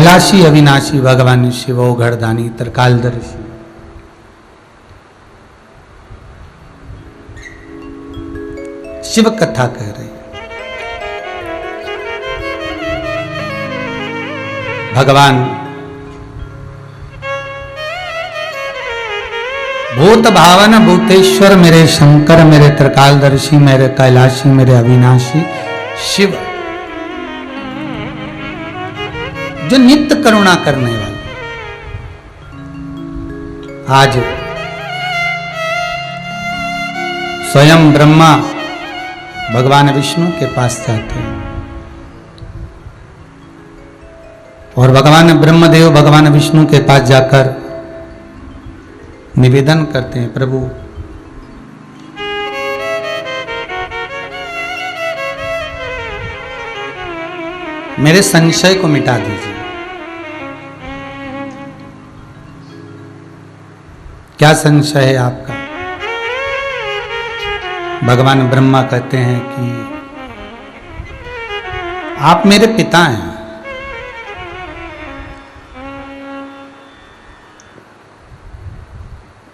कैलाशी अविनाशी भगवान शिव घरदानी त्रिकालदर्शी। शिव कथा कह रहे हैं। भगवान भूत भावन भूतेश्वर मेरे शंकर, मेरे त्रिकालदर्शी, मेरे कैलाशी, मेरे अविनाशी शिव, जो नित्य करुणा करने वाले। आज स्वयं ब्रह्मा भगवान विष्णु के पास जाते हैं और भगवान ब्रह्मदेव भगवान विष्णु के पास जाकर निवेदन करते हैं, प्रभु मेरे संशय को मिटा दीजिए। क्या संशय है आपका? भगवान ब्रह्मा कहते हैं कि आप मेरे पिता हैं।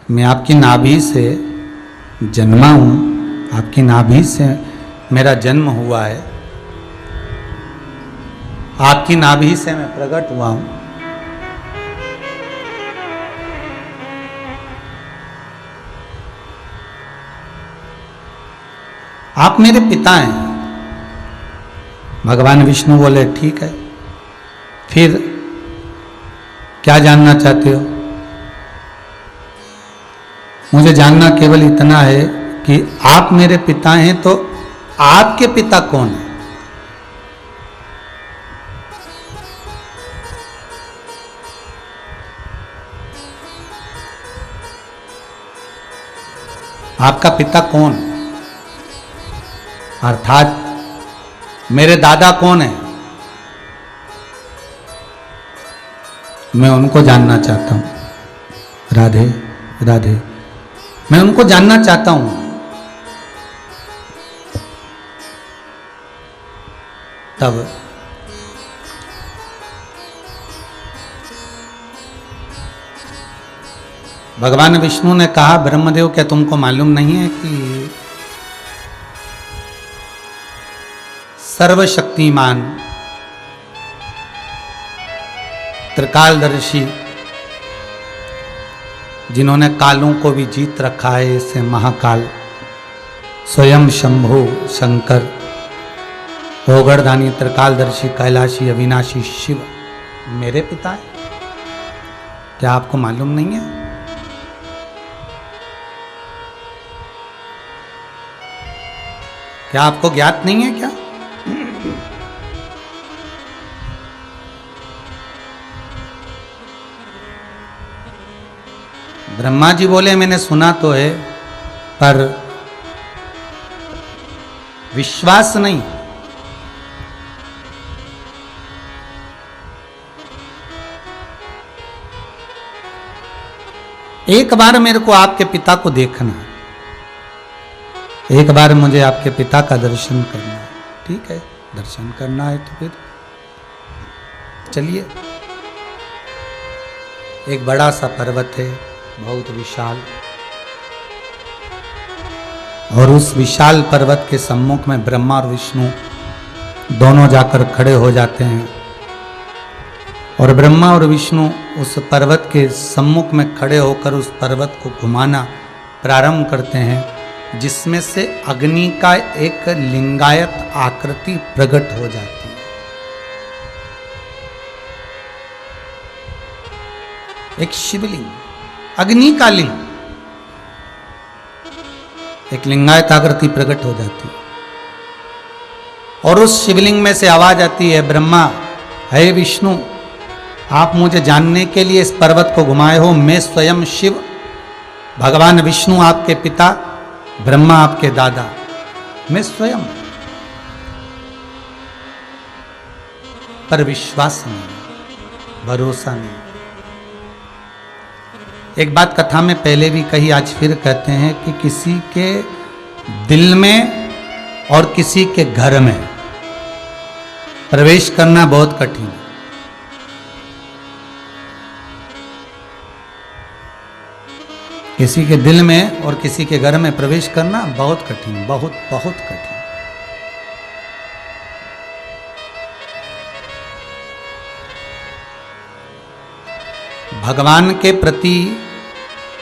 मैं आपकी नाभि से जन्मा हूं, आपकी नाभि से मेरा जन्म हुआ है, आपकी नाभि से मैं प्रकट हुआ हूं। आप मेरे पिता हैं। भगवान विष्णु बोले ठीक है, फिर क्या जानना चाहते हो? मुझे जानना केवल इतना है कि आप मेरे पिता हैं, तो आपके पिता कौन है? आपका पिता कौन? अर्थात मेरे दादा कौन है? मैं उनको जानना चाहता हूं। राधे राधे। मैं उनको जानना चाहता हूं। तब भगवान विष्णु ने कहा, ब्रह्मदेव क्या तुमको मालूम नहीं है कि सर्वशक्तिमान त्रिकालदर्शी जिन्होंने कालों को भी जीत रखा है, इसे महाकाल स्वयं शंभु शंकर ओगड़दानी त्रिकालदर्शी कैलाशी अविनाशी शिव मेरे पिता है? क्या आपको मालूम नहीं है? क्या आपको ज्ञात नहीं है क्या? ब्रह्मा जी बोले मैंने सुना तो है, पर विश्वास नहीं। एक बार मेरे को आपके पिता को देखना है, एक बार मुझे आपके पिता का दर्शन करना है। ठीक है, दर्शन करना है तो फिर चलिए। एक बड़ा सा पर्वत है, बहुत विशाल, और उस विशाल पर्वत के सम्मुख में ब्रह्मा और विष्णु दोनों जाकर खड़े हो जाते हैं और ब्रह्मा और विष्णु उस पर्वत के सम्मुख में खड़े होकर उस पर्वत को घुमाना प्रारंभ करते हैं, जिसमें से अग्नि का एक लिंगायत आकृति प्रकट हो जाती है। एक शिवलिंग, अग्नि का लिंग, एक लिंगायत आकृति प्रकट हो जाती है और उस शिवलिंग में से आवाज आती है, ब्रह्मा, हे विष्णु, आप मुझे जानने के लिए इस पर्वत को घुमाए हो। मैं स्वयं शिव, भगवान विष्णु आपके पिता, ब्रह्मा आपके दादा, मैं स्वयं। पर विश्वास नहीं, भरोसा नहीं। एक बात कथा में पहले भी कही, आज फिर कहते हैं कि किसी के दिल में और किसी के घर में प्रवेश करना बहुत कठिन है। किसी के दिल में और किसी के घर में प्रवेश करना बहुत कठिन, बहुत बहुत कठिन। भगवान के प्रति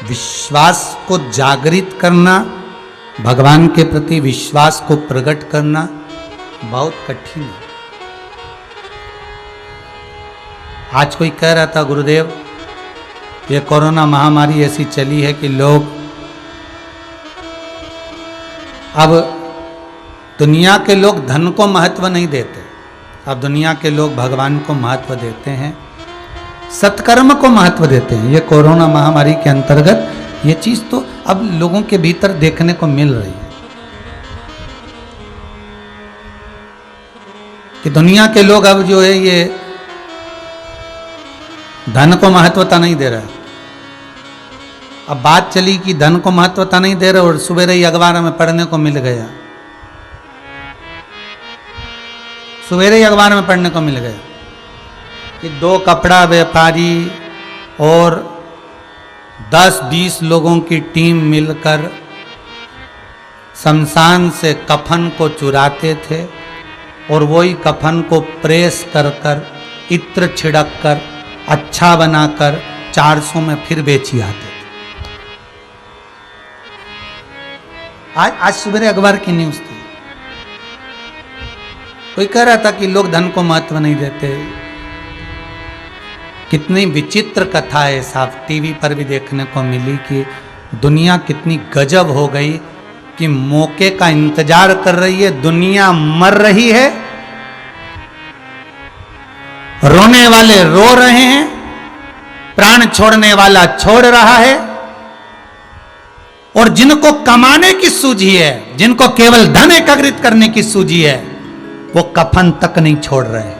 विश्वास को जागृत करना, भगवान के प्रति विश्वास को प्रकट करना बहुत कठिन है। आज कोई कह रहा था, गुरुदेव ये कोरोना महामारी ऐसी चली है कि लोग अब दुनिया के लोग धन को महत्व नहीं देते, अब दुनिया के लोग भगवान को महत्व देते हैं, सत्कर्म को महत्व देते हैं। ये कोरोना महामारी के अंतर्गत ये चीज तो अब लोगों के भीतर देखने को मिल रही है कि दुनिया के लोग अब जो है ये धन को महत्वता नहीं दे रहा है। अब बात चली कि धन को महत्वता नहीं दे रहे और सवेरे ही अखबार में पढ़ने को मिल गया, सवेरे ही अखबार में पढ़ने को मिल गया कि 2 कपड़ा व्यापारी और 10-20 लोगों की टीम मिलकर शमशान से कफन को चुराते थे और वही कफन को प्रेस कर कर इत्र छिड़क कर अच्छा बनाकर 400 में फिर बेची आते थे। आज सवेरे अखबार की न्यूज थी, कोई कह रहा था कि लोग धन को महत्व नहीं देते। कितनी विचित्र कथा है साहब, टीवी पर भी देखने को मिली कि दुनिया कितनी गजब हो गई कि मौके का इंतजार कर रही है, दुनिया मर रही है, रोने वाले रो रहे हैं, प्राण छोड़ने वाला छोड़ रहा है, और जिनको कमाने की सूझी है, जिनको केवल धन एकत्रित करने की सूझी है, वो कफन तक नहीं छोड़ रहे हैं,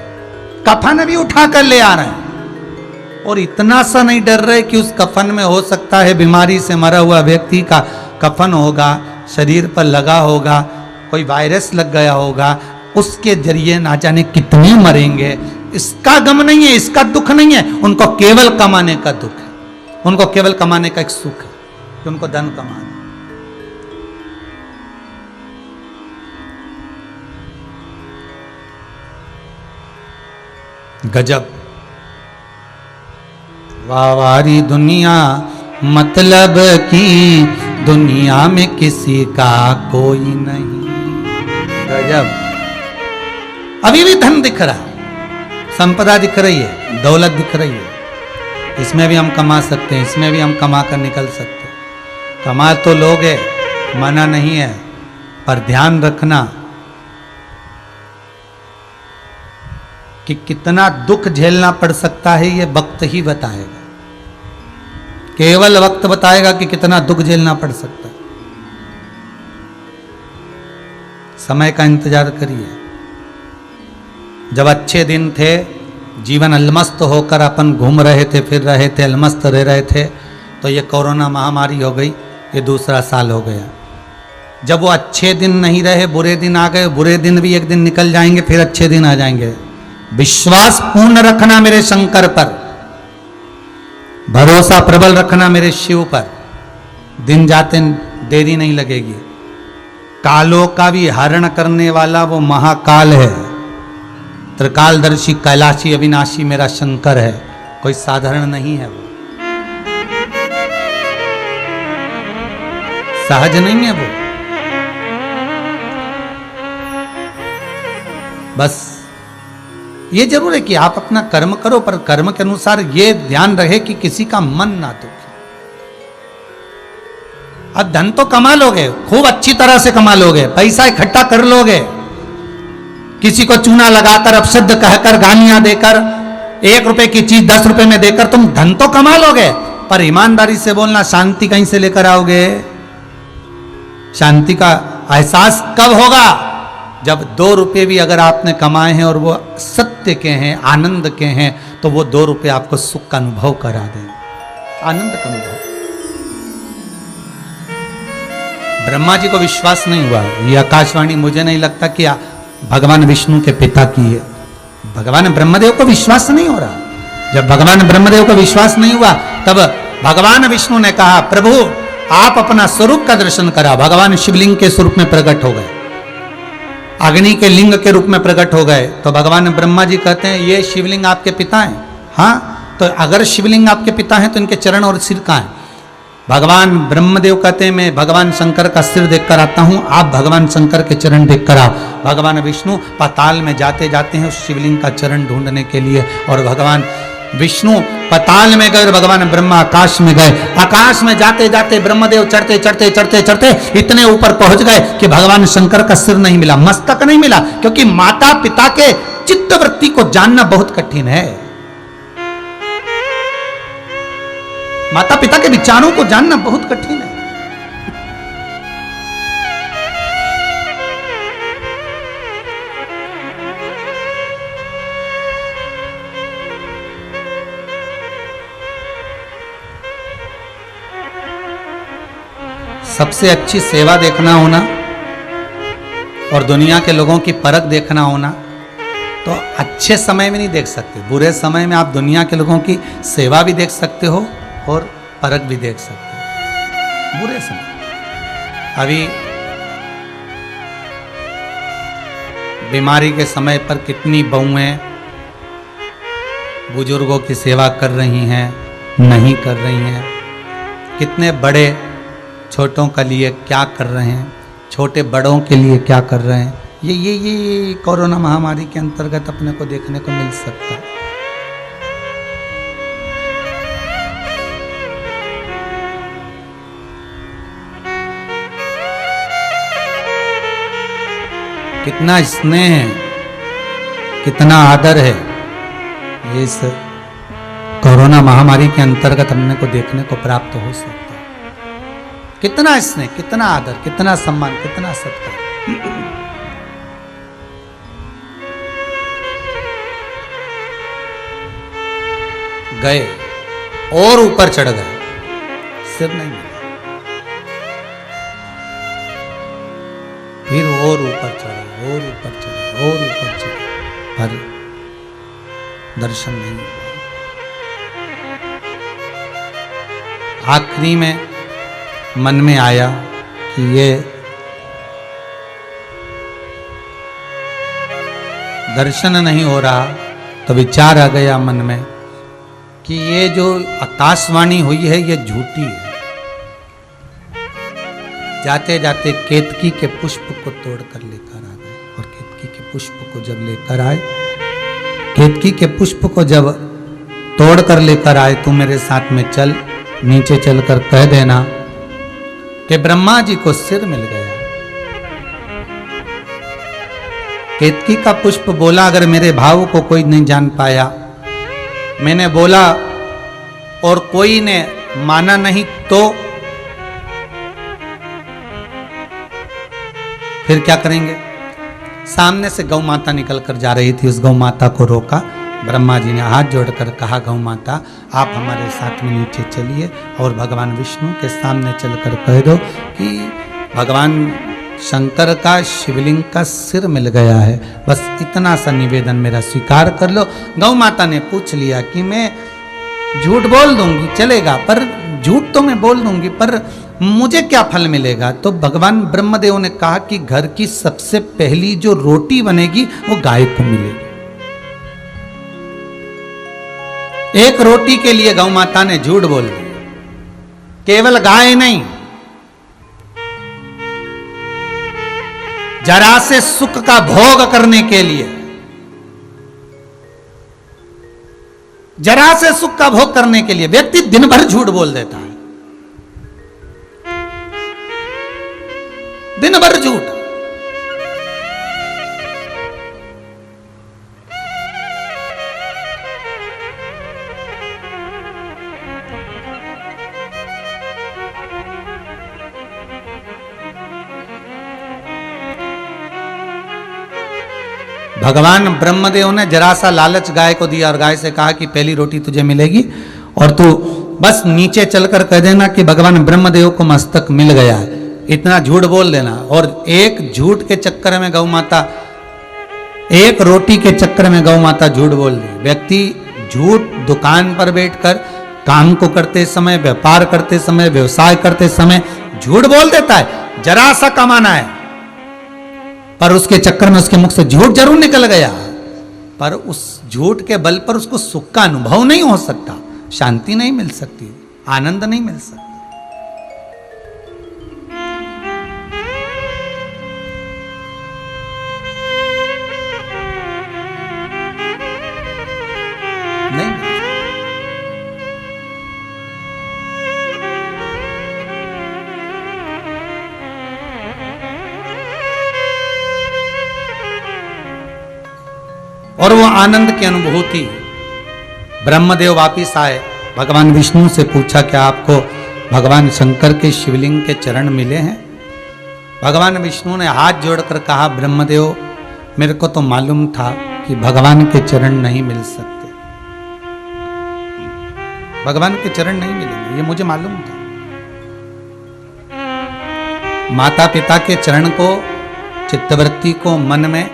कफन भी उठा कर ले आ रहे हैं। और इतना सा नहीं डर रहे कि उस कफन में हो सकता है बीमारी से मरा हुआ व्यक्ति का कफन होगा, शरीर पर लगा होगा, कोई वायरस लग गया होगा, उसके जरिए ना जाने कितने मरेंगे। इसका गम नहीं है, इसका दुख नहीं है, उनको केवल कमाने का दुख है, उनको केवल कमाने का एक सुख है कि उनको धन कमाना। गजब वावारी दुनिया मतलब की दुनिया में किसी का कोई नहीं। गजब, अभी भी धन दिख रहा है, संपदा दिख रही है, दौलत दिख रही है, इसमें भी हम कमा सकते हैं, इसमें भी हम कमा कर निकल सकते हैं। कमा तो लोगे, मना नहीं है, पर ध्यान रखना कि कितना दुख झेलना पड़ सकता है ये वक्त ही बताएगा, केवल वक्त बताएगा कि कितना दुख झेलना पड़ सकता है। समय का इंतजार करिए। जब अच्छे दिन थे, जीवन अलमस्त होकर अपन घूम रहे थे, फिर रहे थे, अलमस्त रह रहे थे, तो ये कोरोना महामारी हो गई, ये दूसरा साल हो गया। जब वो अच्छे दिन नहीं रहे, बुरे दिन आ गए, बुरे दिन भी एक दिन निकल जाएंगे, फिर अच्छे दिन आ जाएंगे। विश्वास पूर्ण रखना मेरे शंकर पर, भरोसा प्रबल रखना मेरे शिव पर, दिन जाते देरी नहीं लगेगी। कालों का भी हरण करने वाला वो महाकाल है, त्रिकालदर्शी कैलाशी अविनाशी मेरा शंकर है, कोई साधारण नहीं है, वो सहज नहीं है वो। बस ये जरूर है कि आप अपना कर्म करो, पर कर्म के अनुसार ये ध्यान रहे कि किसी का मन ना दुखे। अब धन तो कमा लोगे, खूब अच्छी तरह से कमा लोगे, पैसा इकट्ठा कर लोगे, किसी को चूना लगाकर अपशब्द कहकर गालियां देकर 1 रुपए की चीज 10 रुपए में देकर तुम धन तो कमा लोगे, पर ईमानदारी से बोलना, शांति कहीं से लेकर आओगे? शांति का एहसास कब होगा? जब 2 रुपए भी अगर आपने कमाए हैं और वो सत्य के हैं, आनंद के हैं, तो वो 2 रुपए आपको सुख का अनुभव करा देंगे, आनंद का अनुभव। ब्रह्मा जी को विश्वास नहीं हुआ, ये आकाशवाणी मुझे नहीं लगता कि भगवान विष्णु के पिता की है। भगवान ब्रह्मदेव को विश्वास नहीं हो रहा। जब भगवान ब्रह्मदेव को विश्वास नहीं हुआ, तब भगवान विष्णु ने कहा, प्रभु आप अपना स्वरूप का दर्शन करा। भगवान शिवलिंग के स्वरूप में प्रकट हो गए, अग्नि के लिंग के रूप में प्रकट हो गए। तो भगवान ब्रह्मा जी कहते हैं ये शिवलिंग आपके पिता हैं। हाँ, तो अगर शिवलिंग आपके पिता हैं तो इनके चरण और सिर कहाँ हैं? भगवान ब्रह्मदेव कहते हैं मैं भगवान शंकर का सिर देखकर आता हूं, आप भगवान शंकर के चरण देखकर आओ। भगवान विष्णु पाताल में जाते जाते हैं उस शिवलिंग का चरण ढूंढने के लिए, और भगवान विष्णु पाताल में गए, भगवान ब्रह्मा आकाश में गए। आकाश में जाते जाते ब्रह्मदेव चढ़ते चढ़ते चढ़ते चढ़ते इतने ऊपर पहुंच गए कि भगवान शंकर का सिर नहीं मिला, मस्तक नहीं मिला, क्योंकि माता पिता के चित्तवृत्ति को जानना बहुत कठिन है। माता पिता के विचारों को जानना बहुत कठिन है। सबसे अच्छी सेवा देखना होना और दुनिया के लोगों की परख देखना होना, तो अच्छे समय में नहीं देख सकते, बुरे समय में आप दुनिया के लोगों की सेवा भी देख सकते हो और परख भी देख सकते हो। बुरे समय, अभी बीमारी के समय पर कितनी बहुएं बुजुर्गों की सेवा कर रही हैं, नहीं कर रही हैं। कितने बड़े छोटों के लिए क्या कर रहे हैं, छोटे बड़ों के लिए क्या कर रहे हैं। ये कोरोना महामारी के अंतर्गत अपने को देखने को मिल सकता है। कितना स्नेह है, कितना आदर है, ये इस कोरोना महामारी के अंतर्गत हमने को देखने को प्राप्त हो सकता है। कितना स्नेह, कितना आदर, कितना सम्मान, कितना सत्कार। गए और ऊपर चढ़ गए, सिर नहीं मिला, फिर और ऊपर चढ़े, और ऊपर चढ़े, और ऊपर चढ़े, पर दर्शन नहीं हुआ। आखिरी में मन में आया कि ये दर्शन नहीं हो रहा, तो विचार आ गया मन में कि ये जो आकाशवाणी हुई है ये झूठी है। जाते जाते केतकी के पुष्प को तोड़कर लेकर आ गए, और केतकी के पुष्प को जब लेकर आए, केतकी के पुष्प को जब तोड़कर लेकर आए, तू मेरे साथ में चल, नीचे चलकर कह देना कि ब्रह्मा जी को सिर मिल गया। केतकी का पुष्प बोला, अगर मेरे भाव को कोई नहीं जान पाया, मैंने बोला और कोई ने माना नहीं, तो फिर क्या करेंगे। सामने से गौ माता निकल कर जा रही थी, उस गौ माता को रोका। ब्रह्मा जी ने हाथ जोड़कर कहा, गौ माता आप हमारे साथ में नीचे चलिए और भगवान विष्णु के सामने चलकर कह दो कि भगवान शंकर का शिवलिंग का सिर मिल गया है, बस इतना सा निवेदन मेरा स्वीकार कर लो। गौ माता ने पूछ लिया कि मैं झूठ बोल दूंगी चलेगा, पर झूठ तो मैं बोल दूंगी, पर मुझे क्या फल मिलेगा। तो भगवान ब्रह्मदेव ने कहा कि घर की सबसे पहली जो रोटी बनेगी वो गाय को मिलेगी। एक रोटी के लिए गौ माता ने झूठ बोल दिया। केवल गाय नहीं, जरा से सुख का भोग करने के लिए, जरा से सुख का भोग करने के लिए व्यक्ति दिन भर झूठ बोल देता है, दिन भर झूठ। भगवान ब्रह्मदेव ने जरा सा लालच गाय को दिया और गाय से कहा कि पहली रोटी तुझे मिलेगी और तू बस नीचे चलकर कह देना कि भगवान ब्रह्मदेव को मस्तक मिल गया है। इतना झूठ बोल देना। और एक झूठ के चक्कर में गौ माता, एक रोटी के चक्कर में गौ माता झूठ बोल दी। व्यक्ति झूठ दुकान पर बैठकर काम को करते समय, व्यापार करते समय, व्यवसाय करते समय झूठ बोल देता है, जरा सा कमाना है, पर उसके चक्कर में उसके मुख से झूठ जरूर निकल गया, पर उस झूठ के बल पर उसको सुख का अनुभव नहीं हो सकता, शांति नहीं मिल सकती, आनंद नहीं मिल सकता। नहीं और वो आनंद की अनुभूति। ब्रह्मदेव वापिस आए, भगवान विष्णु से पूछा क्या आपको भगवान शंकर के शिवलिंग के चरण मिले हैं? भगवान विष्णु ने हाथ जोड़कर कहा, ब्रह्मदेव मेरे को तो मालूम था कि भगवान के चरण नहीं मिल सकते, भगवान के चरण नहीं मिलेंगे, ये मुझे मालूम था। माता पिता के चरण को, चित्तवृत्ति को मन में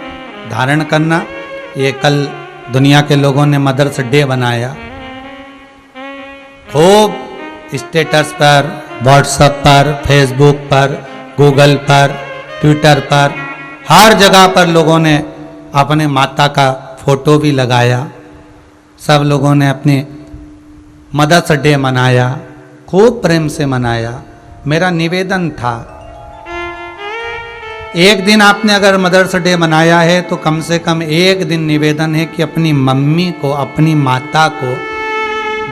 धारण करना, ये कल दुनिया के लोगों ने मदर्स डे बनाया, खूब स्टेटस पर, व्हाट्सएप पर, फेसबुक पर, गूगल पर, ट्विटर पर, हर जगह पर लोगों ने अपने माता का फोटो भी लगाया, सब लोगों ने अपने मदर्स डे मनाया, खूब प्रेम से मनाया। मेरा निवेदन था, एक दिन आपने अगर मदर्स डे मनाया है तो कम से कम एक दिन निवेदन है कि अपनी मम्मी को, अपनी माता को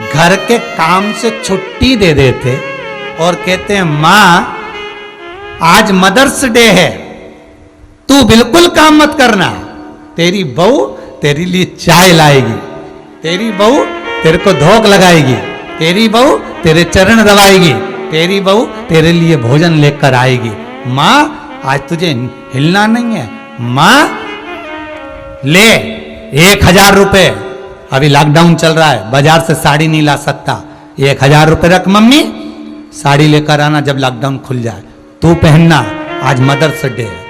घर के काम से छुट्टी दे देते और कहते हैं माँ आज मदर्स डे है, तू बिल्कुल काम मत करना, तेरी बहू तेरे लिए चाय लाएगी, तेरी बहू तेरे को धोख लगाएगी, तेरी बहू तेरे चरण दबाएगी, तेरी बहू तेरे लिए भोजन लेकर आएगी। माँ आज तुझे हिलना नहीं है, माँ ले 1000 रुपए, अभी लॉकडाउन चल रहा है, बाजार से साड़ी नहीं ला सकता, 1000 रुपए रख मम्मी, साड़ी लेकर आना जब लॉकडाउन खुल जाए, तू पहनना, आज मदर्स डे है।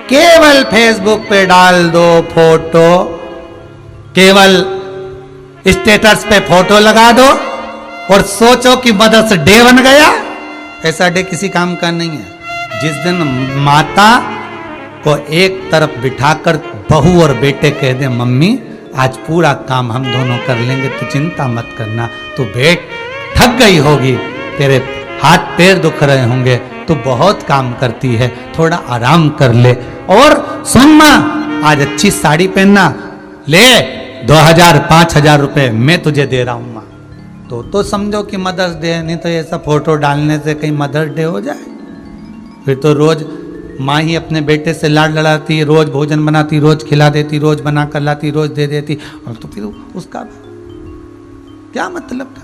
केवल फेसबुक पे डाल दो फोटो, केवल स्टेटस पे फोटो लगा दो और सोचो कि मदर्स डे बन गया। ऐसा डे किसी काम का नहीं है। जिस दिन माता को एक तरफ बिठाकर बहू और बेटे कह दे मम्मी आज पूरा काम हम दोनों कर लेंगे, तू चिंता मत करना, तू बैठ, थक गई होगी, तेरे हाथ पैर दुख रहे होंगे, तू बहुत काम करती है, थोड़ा आराम कर ले, और सुन मां आज अच्छी साड़ी पहनना, ले 2000-5000 रुपए मैं तुझे दे रहा हूं मां, तो समझो कि मदर्स डे है। नहीं तो ऐसा फोटो डालने से कहीं मदर्स डे हो जाए, फिर तो रोज माँ ही अपने बेटे से लाड लड़ाती, रोज भोजन बनाती, रोज खिला देती, रोज बना कर लाती, रोज दे देती, और तो फिर उसका क्या मतलब था?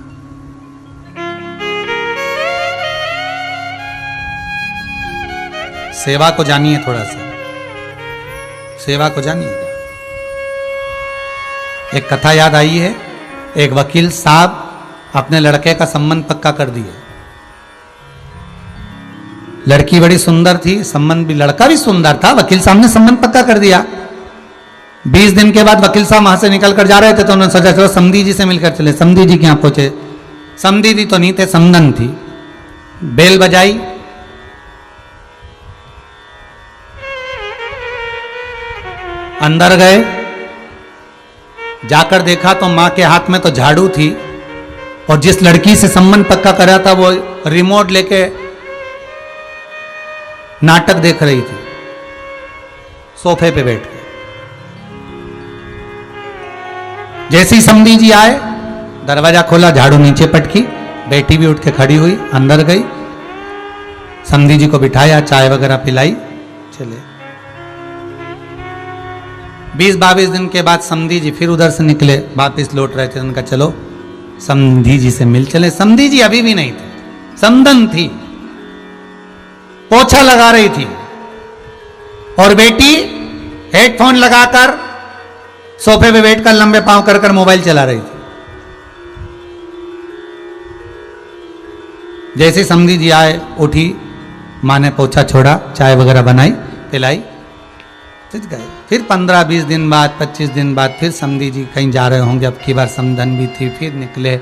सेवा को जानिए, थोड़ा सा सेवा को जानिए। एक कथा याद आई है, एक वकील साहब अपने लड़के का संबंध पक्का कर दिया। लड़की बड़ी सुंदर थी, संबंध भी, लड़का भी सुंदर था, वकील साहब ने संबंध पक्का कर दिया। 20 दिन के बाद वकील साहब वहां से निकल कर जा रहे थे तो उन्होंने सोचा चलो समधी जी से मिलकर चले। समधी जी के यहां पहुंचे, समधी जी तो नहीं थे, समधन थी। बेल बजाई, अंदर गए, जाकर देखा तो मां के हाथ में तो झाड़ू थी और जिस लड़की से संबंध पक्का करा था वो रिमोट लेके नाटक देख रही थी सोफे पे बैठ के। जैसे ही समधी जी आए, दरवाजा खोला, झाड़ू नीचे पटकी, बेटी भी उठ के खड़ी हुई, अंदर गई, समधी जी को बिठाया, चाय वगैरह पिलाई, चले। 20-22 दिन के बाद समधी जी फिर उधर से निकले, वापिस लौट रहे थे, उनका चलो समधी जी से मिल चले। समधी जी अभी भी नहीं थे, समधन थी, पोछा लगा रही थी और बेटी हेडफोन लगाकर सोफे पे बैठकर लंबे पांव कर कर मोबाइल चला रही थी। जैसे समधी जी आए, उठी, माँ ने पोछा छोड़ा, चाय वगैरह बनाई, पिलाई, समझ गए। फिर 15-20 दिन बाद, 25 दिन बाद फिर समधी जी कहीं जा रहे होंगे, अब की बार समधन भी थी, फिर निकले।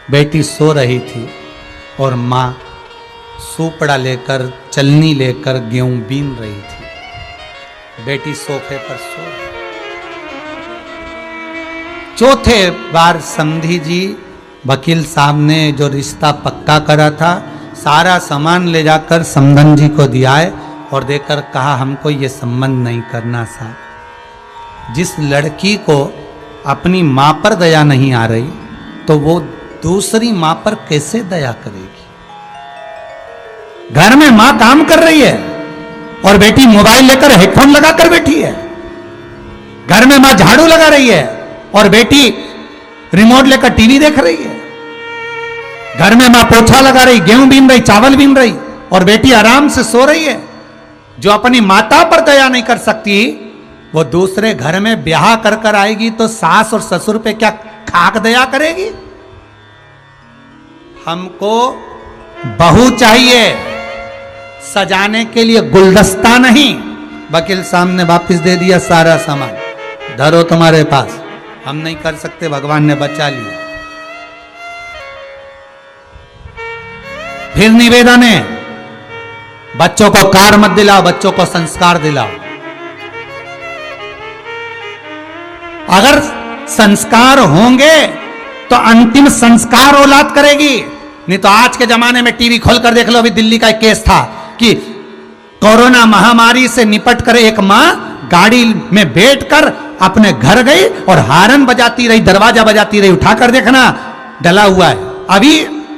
बेटी सो रही थी और माँ सूपड़ा लेकर, चलनी लेकर गेहूं बीन रही थी। बेटी सोफे पर सो रही। चौथे बार समधी जी वकील साहब ने जो रिश्ता पक्का करा था, सारा सामान ले जाकर समधन जी को दिया है और देकर कहा हमको ये संबंध नहीं करना साहब। जिस लड़की को अपनी माँ पर दया नहीं आ रही तो वो दूसरी माँ पर कैसे दया करेगी। घर में माँ काम कर रही है और बेटी मोबाइल लेकर हेडफोन लगाकर बैठी है। घर में माँ झाड़ू लगा रही है और बेटी रिमोट लेकर टीवी देख रही है। घर में माँ पोछा लगा रही, गेहूं बीन रही, चावल बीन रही और बेटी आराम से सो रही है। जो अपनी माता पर दया नहीं कर सकती वो दूसरे घर में ब्याह कर कर आएगी तो सास और ससुर पे क्या खाक दया करेगी। हमको बहू चाहिए, सजाने के लिए गुलदस्ता नहीं। वकील साहब ने वापिस दे दिया सारा सामान, धरो तुम्हारे पास, हम नहीं कर सकते, भगवान ने बचा लिया। फिर निवेदन है, बच्चों को कार मत दिलाओ, बच्चों को संस्कार दिलाओ। अगर संस्कार होंगे तो अंतिम संस्कार औलाद करेगी। नहीं तो आज के जमाने में टीवी खोलकर देख लो, अभी दिल्ली का एक केस था कि कोरोना महामारी से निपट कर एक मां गाड़ी में बैठकर अपने घर गई और हारन बजाती रही, दरवाजा बजाती रही, उठाकर देखना डला हुआ है। अभी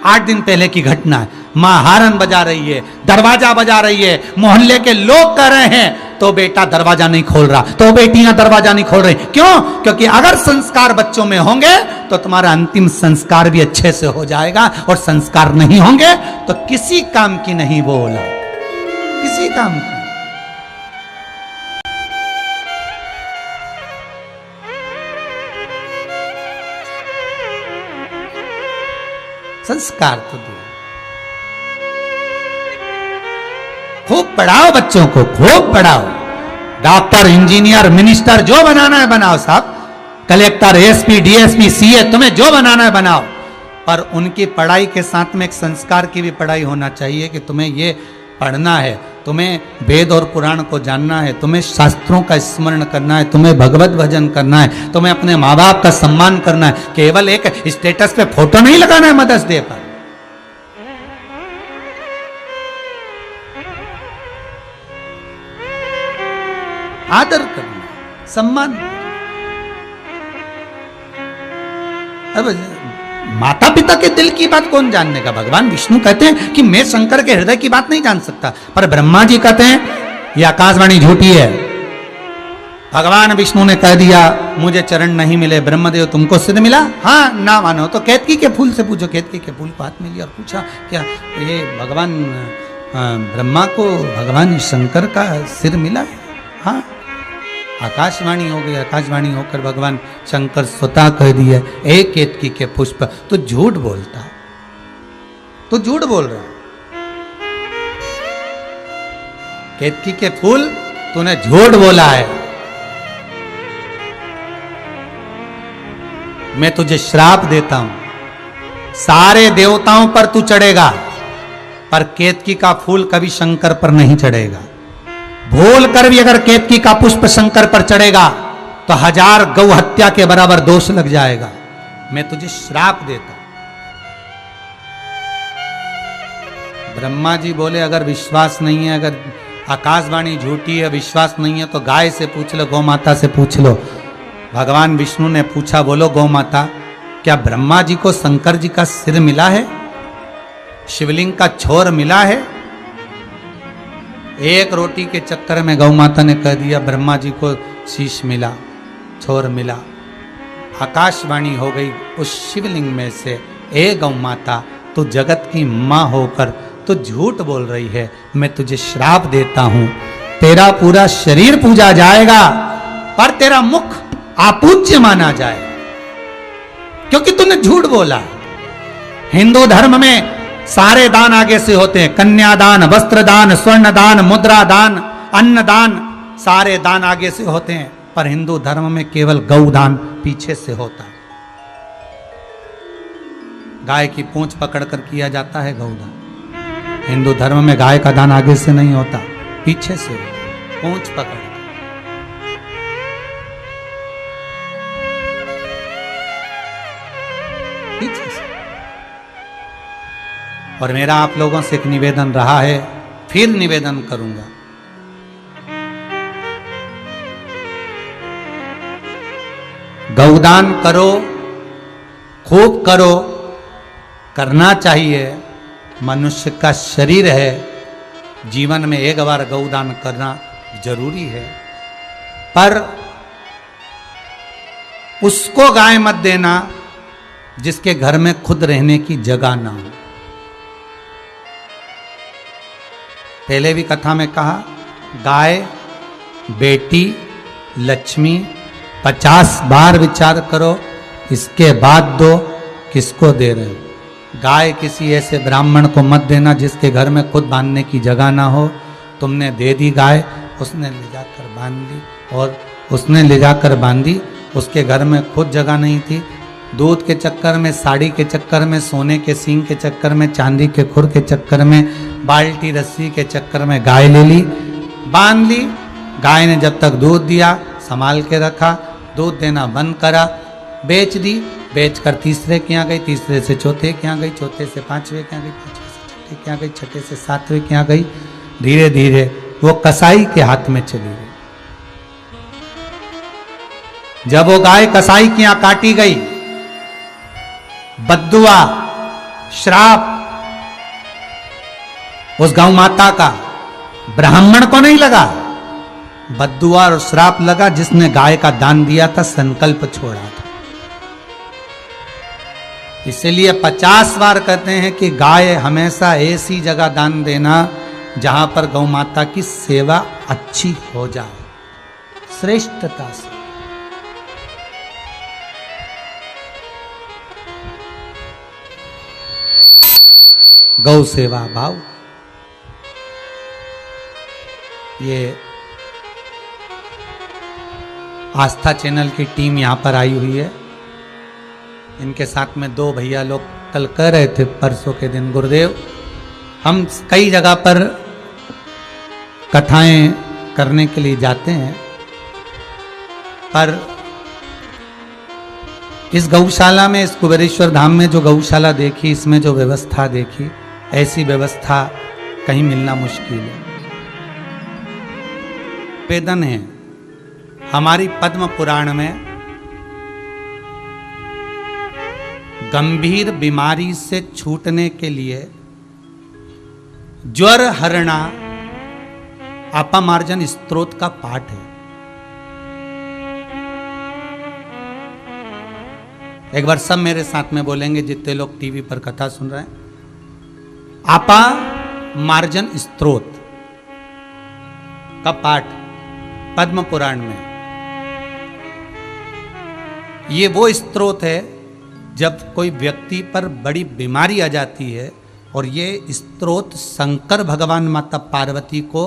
8 दिन पहले की घटना है। मां हारन बजा रही है, दरवाजा बजा रही है, मोहल्ले के लोग कह रहे हैं तो बेटा दरवाजा नहीं खोल रहा, तो बेटियां दरवाजा नहीं खोल रही। क्यों? क्योंकि अगर संस्कार बच्चों में होंगे तो तुम्हारा अंतिम संस्कार भी अच्छे से हो जाएगा, और संस्कार नहीं होंगे तो किसी काम की नहीं वो औलाद, किसी काम की। संस्कार तो दो, खूब पढ़ाओ बच्चों को, खूब पढ़ाओ। डॉक्टर, इंजीनियर, मिनिस्टर जो बनाना है बनाओ साहब, कलेक्टर, एसपी, डीएसपी, सीए, तुम्हें जो बनाना है बनाओ। पर उनकी पढ़ाई के साथ में एक संस्कार की भी पढ़ाई होना चाहिए कि तुम्हें ये पढ़ना है, तुम्हें वेद और पुराण को जानना है, तुम्हें शास्त्रों का स्मरण करना है, तुम्हें भगवत भजन करना है, तुम्हें अपने माँ बाप का सम्मान करना है। केवल एक स्टेटस पे फोटो नहीं लगाना है मदर्स डे पर। आदर करना, सम्मान। अब माता पिता के दिल की बात कौन जानने का। भगवान विष्णु कहते हैं कि मैं शंकर के हृदय की बात नहीं जान सकता, पर ब्रह्मा जी कहते हैं यह आकाशवाणी झूठी है। भगवान विष्णु ने कह दिया मुझे चरण नहीं मिले, ब्रह्मदेव तुमको सिद्ध मिला? हाँ, ना मानो तो केतकी के फूल से पूछो। केतकी के फूल को हाथ में लिया और पूछा क्या ये भगवान ब्रह्मा को भगवान शंकर का सिर मिला है? हाँ, आकाशवाणी हो गई। आकाशवाणी होकर भगवान शंकर स्वतः कह दिया एक केतकी के पुष्प। तो झूठ बोलता, तो झूठ बोल रहा। केतकी के फूल तूने झूठ बोला है। मैं तुझे श्राप देता हूं, सारे देवताओं पर तू चढ़ेगा पर केतकी का फूल कभी शंकर पर नहीं चढ़ेगा। भूल कर भी अगर केतकी का पुष्प शंकर पर चढ़ेगा तो 1000 गौ हत्या के बराबर दोष लग जाएगा। मैं तुझे श्राप देता। ब्रह्मा जी बोले अगर विश्वास नहीं है, अगर आकाशवाणी झूठी है, विश्वास नहीं है तो गाय से पूछ लो, गौ माता से पूछ लो। भगवान विष्णु ने पूछा बोलो गौ माता, क्या ब्रह्मा जी को शंकर जी का सिर मिला है? शिवलिंग का छोर मिला है? एक रोटी के चक्कर में गौ माता ने कह दिया ब्रह्मा जी को शीश मिला, छोर मिला। आकाशवाणी हो गई उस शिवलिंग में से, ए गौ माता तू जगत की मां होकर तो झूठ बोल रही है, मैं तुझे श्राप देता हूं। तेरा पूरा शरीर पूजा जाएगा पर तेरा मुख अपूज्य माना जाए, क्योंकि तूने झूठ बोला। हिंदू धर्म में सारे दान आगे से होते हैं। कन्यादान, वस्त्रदान, स्वर्णदान, मुद्रादान, अन्नदान, सारे दान आगे से होते हैं। पर हिंदू धर्म में केवल गौदान पीछे से होता है। गाय की पूंछ पकड़कर किया जाता है गौदान। हिंदू धर्म में गाय का दान आगे से नहीं होता, पीछे से होता है, पूंछ पकड़। और मेरा आप लोगों से एक निवेदन रहा है, फिर निवेदन करूंगा। गौदान करो, खूब करो, करना चाहिए। मनुष्य का शरीर है, जीवन में एक बार गौदान करना जरूरी है। पर उसको गाय मत देना जिसके घर में खुद रहने की जगह ना हो। पहले भी कथा में कहा, गाय बेटी लक्ष्मी 50 बार विचार करो, इसके बाद दो। किसको दे रहे हो? गाय किसी ऐसे ब्राह्मण को मत देना जिसके घर में खुद बांधने की जगह ना हो। तुमने दे दी गाय, उसने ले जाकर बांध दी, और उसने ले जाकर बांधी, उसके घर में खुद जगह नहीं थी। दूध के चक्कर में, साड़ी के चक्कर में, सोने के सींग के चक्कर में, चांदी के खुर के चक्कर में, बाल्टी रस्सी के चक्कर में गाय ले ली, बांध ली। गाय ने जब तक दूध दिया संभाल के रखा, दूध देना बंद करा, बेच दी। बेचकर तीसरे के यहाँ गई, तीसरे से चौथे के यहाँ गई, चौथे से पांचवे के यहाँ गई, पांचवे से छठे के यहाँ गई, छठे से सातवें के यहाँ गई। धीरे धीरे वो कसाई के हाथ में चली गई। जब वो गाय कसाई के यहाँ काटी गई, बद्दुआ, श्राप उस गौ माता का ब्राह्मण को नहीं लगा, बद्दुआ और श्राप लगा जिसने गाय का दान दिया था, संकल्प छोड़ा था। इसलिए 50 बार कहते हैं कि गाय हमेशा ऐसी जगह दान देना जहां पर गौ माता की सेवा अच्छी हो जाए, श्रेष्ठता से। गौ सेवा भाव, ये आस्था चैनल की टीम यहां पर आई हुई है। इनके साथ में 2 भैया लोग कल कह रहे थे, परसों के दिन, गुरुदेव हम कई जगह पर कथाएं करने के लिए जाते हैं, पर इस गौशाला में, इस कुबेरेश्वर धाम में जो गौशाला देखी, इसमें जो व्यवस्था देखी, ऐसी व्यवस्था कहीं मिलना मुश्किल है। वेदन है हमारी पद्म पुराण में, गंभीर बीमारी से छूटने के लिए ज्वर हरणा अपामार्जन स्तोत्र का पाठ है। एक बार सब मेरे साथ में बोलेंगे, जितने लोग टीवी पर कथा सुन रहे हैं, अपामार्जन स्तोत्र का पाठ पद्म पुराण में। ये वो स्तोत्र है जब कोई व्यक्ति पर बड़ी बीमारी आ जाती है, और ये स्तोत्र शंकर भगवान माता पार्वती को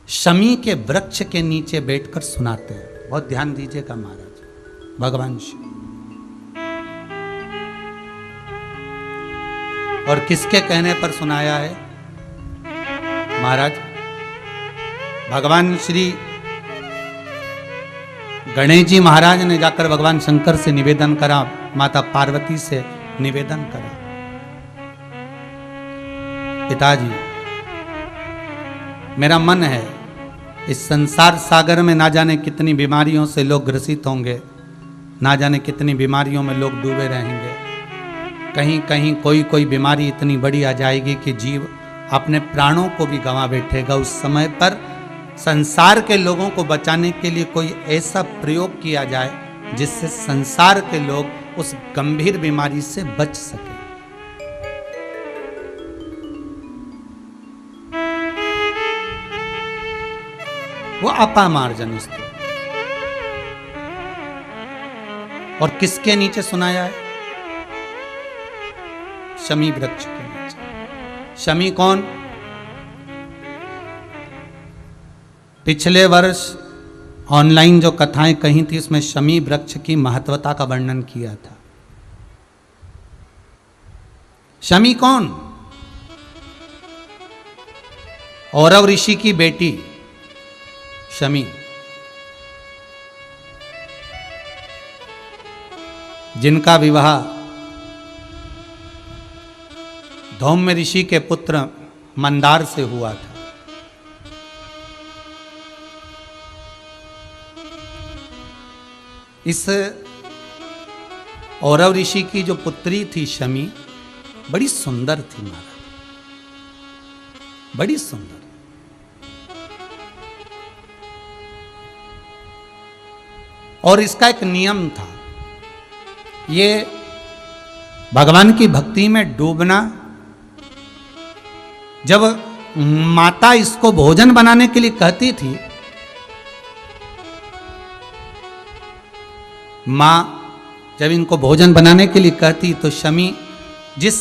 शमी के वृक्ष के नीचे बैठकर सुनाते हैं। बहुत ध्यान दीजिएगा महाराज, भगवान शिव। और किसके कहने पर सुनाया है महाराज? भगवान श्री गणेश जी महाराज ने जाकर भगवान शंकर से निवेदन करा, माता पार्वती से निवेदन करा, पिताजी मेरा मन है इस संसार सागर में ना जाने कितनी बीमारियों से लोग ग्रसित होंगे, ना जाने कितनी बीमारियों में लोग डूबे रहेंगे। कहीं कहीं कोई बीमारी इतनी बड़ी आ जाएगी कि जीव अपने प्राणों को भी गंवा बैठेगा। उस समय पर संसार के लोगों को बचाने के लिए कोई ऐसा प्रयोग किया जाए जिससे संसार के लोग उस गंभीर बीमारी से बच सके। वो अपामार्जन स्तोत्र। और किसके नीचे सुनाया है? शमी वृक्ष के नीचे। शमी कौन? पिछले वर्ष ऑनलाइन जो कथाएं कही थी उसमें शमी वृक्ष की महत्वता का वर्णन किया था। शमी कौन? औरव ऋषि की बेटी शमी, जिनका विवाह धौम्य ऋषि के पुत्र मंदार से हुआ था। इस औरव ऋषि की जो पुत्री थी शमी, बड़ी सुंदर थी महाराज, बड़ी सुंदर। और इसका एक नियम था, ये भगवान की भक्ति में डूबना। जब माता इसको भोजन बनाने के लिए कहती थी, माँ जब इनको भोजन बनाने के लिए कहती, तो शमी जिस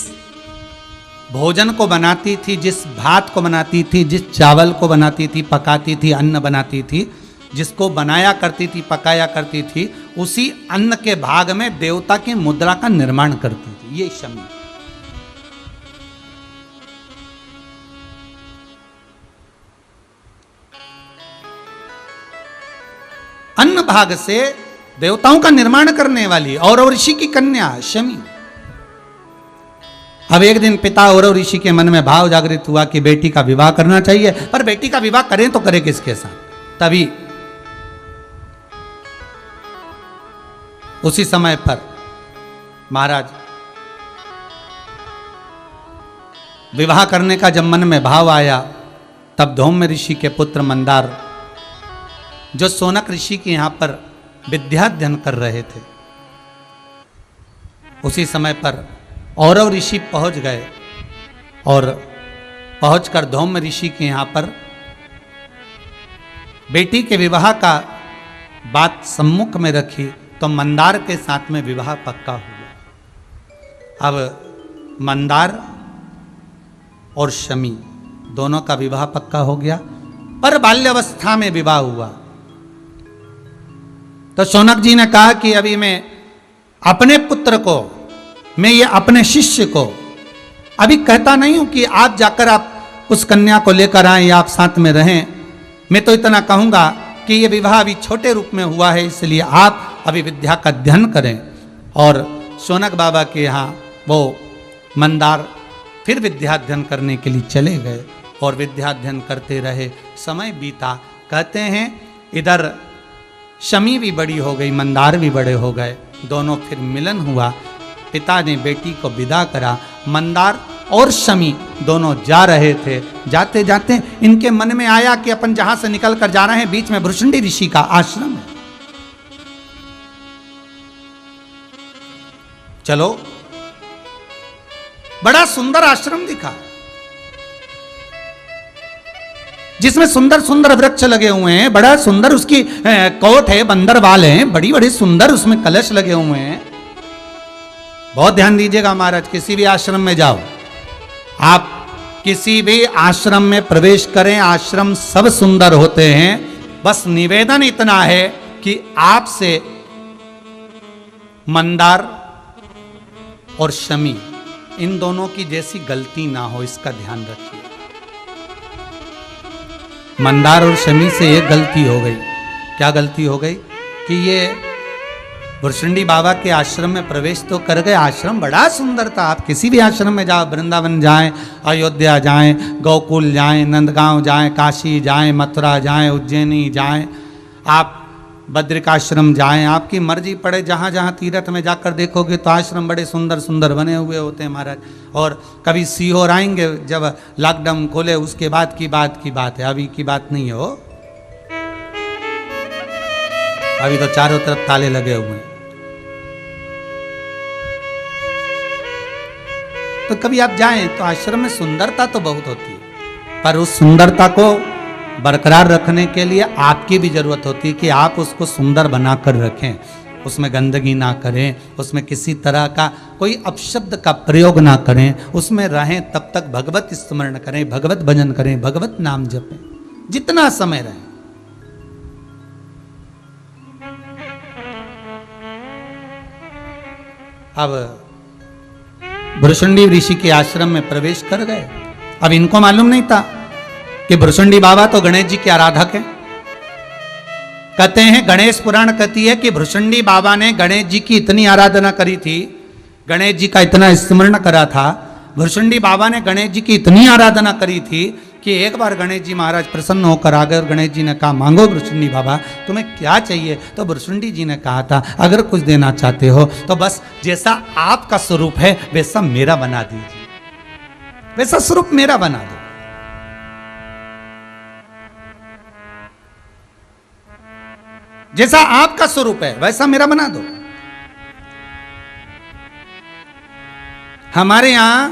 भोजन को बनाती थी, जिस भात को बनाती थी, जिस चावल को बनाती थी, पकाती थी, अन्न बनाती थी, जिसको बनाया करती थी, पकाया करती थी, उसी अन्न के भाग में देवता की मुद्रा का निर्माण करती थी। ये शमी। अन्न भाग से देवताओं का निर्माण करने वाली औरव ऋषि की कन्या शमी। अब एक दिन पिता औरव ऋषि के मन में भाव जागृत हुआ कि बेटी का विवाह करना चाहिए, पर बेटी का विवाह करें तो करें किसके साथ? तभी उसी समय पर महाराज विवाह करने का जब मन में भाव आया, तब धौम्य ऋषि के पुत्र मंदार, जो शौनक ऋषि के यहां पर विद्याध्ययन कर रहे थे, उसी समय पर औरव ऋषि पहुंच गए और पहुंचकर धौम्य ऋषि के यहां पर बेटी के विवाह का बात सम्मुख में रखी, तो मंदार के साथ में विवाह पक्का हुआ। अब मंदार और शमी दोनों का विवाह पक्का हो गया, पर बाल्यावस्था में विवाह हुआ। तो शौनक जी ने कहा कि अभी मैं अपने पुत्र को, मैं ये अपने शिष्य को अभी कहता नहीं हूं कि आप जाकर आप उस कन्या को लेकर आए या आप साथ में रहें। मैं तो इतना कहूंगा कि ये विवाह अभी छोटे रूप में हुआ है, इसलिए आप अभी विद्या का अध्ययन करें। और शौनक बाबा के यहाँ वो मंदार फिर विद्याध्ययन करने के लिए चले गए और विद्याध्ययन करते रहे। समय बीता। कहते हैं इधर शमी भी बड़ी हो गई, मंदार भी बड़े हो गए, दोनों फिर मिलन हुआ। पिता ने बेटी को विदा करा। मंदार और शमी दोनों जा रहे थे। जाते जाते इनके मन में आया कि अपन जहां से निकल कर जा रहे हैं, बीच में भृशुंडी ऋषि का आश्रम है, चलो। बड़ा सुंदर आश्रम दिखा, जिसमें सुंदर सुंदर वृक्ष लगे हुए हैं, बड़ा सुंदर उसकी कोट है, बंदर बाल हैं, बड़ी बड़ी सुंदर उसमें कलश लगे हुए हैं। बहुत ध्यान दीजिएगा महाराज, किसी भी आश्रम में जाओ, आप किसी भी आश्रम में प्रवेश करें, आश्रम सब सुंदर होते हैं। बस निवेदन इतना है कि आपसे मंदार और शमी इन दोनों की जैसी गलती ना हो, इसका ध्यान रखिए। मंदार और शमी से एक गलती हो गई। क्या गलती हो गई? कि ये भृशुंडी बाबा के आश्रम में प्रवेश तो कर गए। आश्रम बड़ा सुंदर था। आप किसी भी आश्रम में जाओ, वृंदावन जाएं, अयोध्या जाएं, गोकुल जाएं, नंदगांव जाएं, काशी जाएं, मथुरा जाएं, उज्जैनी जाएं, आप बद्रिकाश्रम जाएं, आपकी मर्जी पड़े। जहाँ जहाँ तीर्थ में जाकर देखोगे तो आश्रम बड़े सुंदर सुंदर बने हुए होते हैं महाराज। और कभी सीहोर आएंगे, जब लॉकडाउन खोले उसके बाद की बात है, अभी की बात नहीं हो। अभी तो चारों तरफ ताले लगे हुए हैं। तो कभी आप जाएं तो आश्रम में सुंदरता तो बहुत होती है, पर उस सुंदरता को बरकरार रखने के लिए आपकी भी जरूरत होती है कि आप उसको सुंदर बनाकर रखें। उसमें गंदगी ना करें, उसमें किसी तरह का कोई अपशब्द का प्रयोग ना करें, उसमें रहें तब तक भगवत स्मरण करें, भगवत भजन करें, भगवत नाम जपें, जितना समय रहे। अब भृशुंडी ऋषि के आश्रम में प्रवेश कर गए। अब इनको मालूम नहीं था कि भृशुंडी बाबा तो गणेश जी के आराधक हैं। कहते हैं, गणेश पुराण कहती है कि भृशुंडी बाबा ने गणेश जी की इतनी आराधना करी थी, गणेश जी का इतना स्मरण करा था, भृशुंडी बाबा ने गणेश जी की इतनी आराधना करी थी कि एक बार गणेश जी महाराज प्रसन्न होकर आ गए और गणेश जी ने कहा, मांगो भृशुंडी बाबा तुम्हें क्या चाहिए। तो भृशुंडी जी ने कहा था, अगर कुछ देना चाहते हो तो बस जैसा आपका स्वरूप है वैसा मेरा बना दीजिए, वैसा स्वरूप मेरा बना दो। जैसा आपका स्वरूप है वैसा मेरा बना दो। हमारे यहां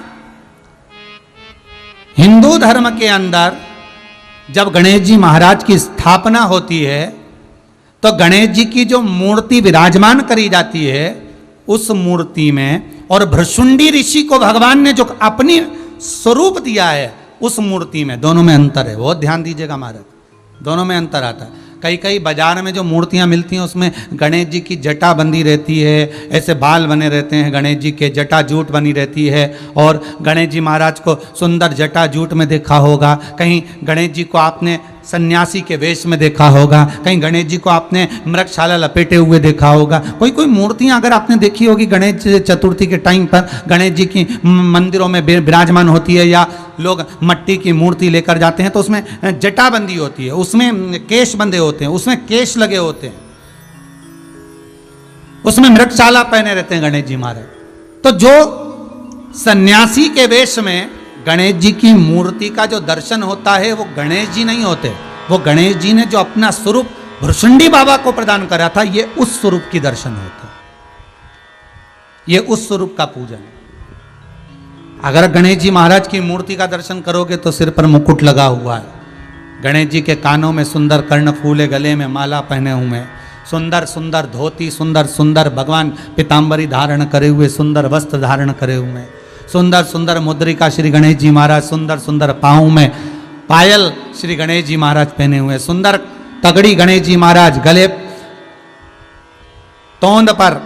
हिंदू धर्म के अंदर जब गणेश जी महाराज की स्थापना होती है तो गणेश जी की जो मूर्ति विराजमान करी जाती है उस मूर्ति में और भृशुंडी ऋषि को भगवान ने जो अपनी स्वरूप दिया है उस मूर्ति में, दोनों में अंतर है। बहुत ध्यान दीजिएगा महाराज, दोनों में अंतर आता है। कई कई बाजार में जो मूर्तियां मिलती हैं उसमें गणेश जी की जटा बंधी रहती है, ऐसे बाल बने रहते हैं गणेश जी के, जटा जूट बनी रहती है, और गणेश जी महाराज को सुंदर जटा जूट में देखा होगा, कहीं गणेश जी को आपने सन्यासी के वेश में देखा होगा, कहीं गणेश जी को आपने मृगशाला लपेटे हुए देखा होगा। कोई कोई मूर्तियां अगर आपने देखी होगी गणेश चतुर्थी के टाइम पर गणेश जी की मंदिरों में विराजमान होती है, या लोग मट्टी की मूर्ति लेकर जाते हैं तो उसमें जटाबंदी होती है, उसमें केश बंधे होते हैं, उसमें केश लगे होते हैं, उसमें मृगशाला पहने रहते हैं गणेश जी महाराज। तो जो सन्यासी के वेश में गणेश जी की मूर्ति का जो दर्शन होता है वो गणेश जी नहीं होते, वो गणेश जी ने जो अपना स्वरूप भृशुंडी बाबा को प्रदान करा था, ये उस स्वरूप की दर्शन होते, ये उस स्वरूप का पूजन। अगर गणेश जी महाराज की मूर्ति का दर्शन करोगे तो सिर पर मुकुट लगा हुआ है, गणेश जी के कानों में सुंदर कर्ण फूले, गले में माला पहने हुए, सुंदर सुंदर धोती, सुंदर सुंदर भगवान पीताम्बरी धारण करे हुए, सुंदर वस्त्र धारण करे हुए, सुंदर सुंदर मुद्रिका श्री गणेश जी महाराज, सुंदर सुंदर पाँव में पायल श्री गणेश जी महाराज पहने हुए, सुंदर तगड़ी गणेश जी महाराज, गले तोंद पर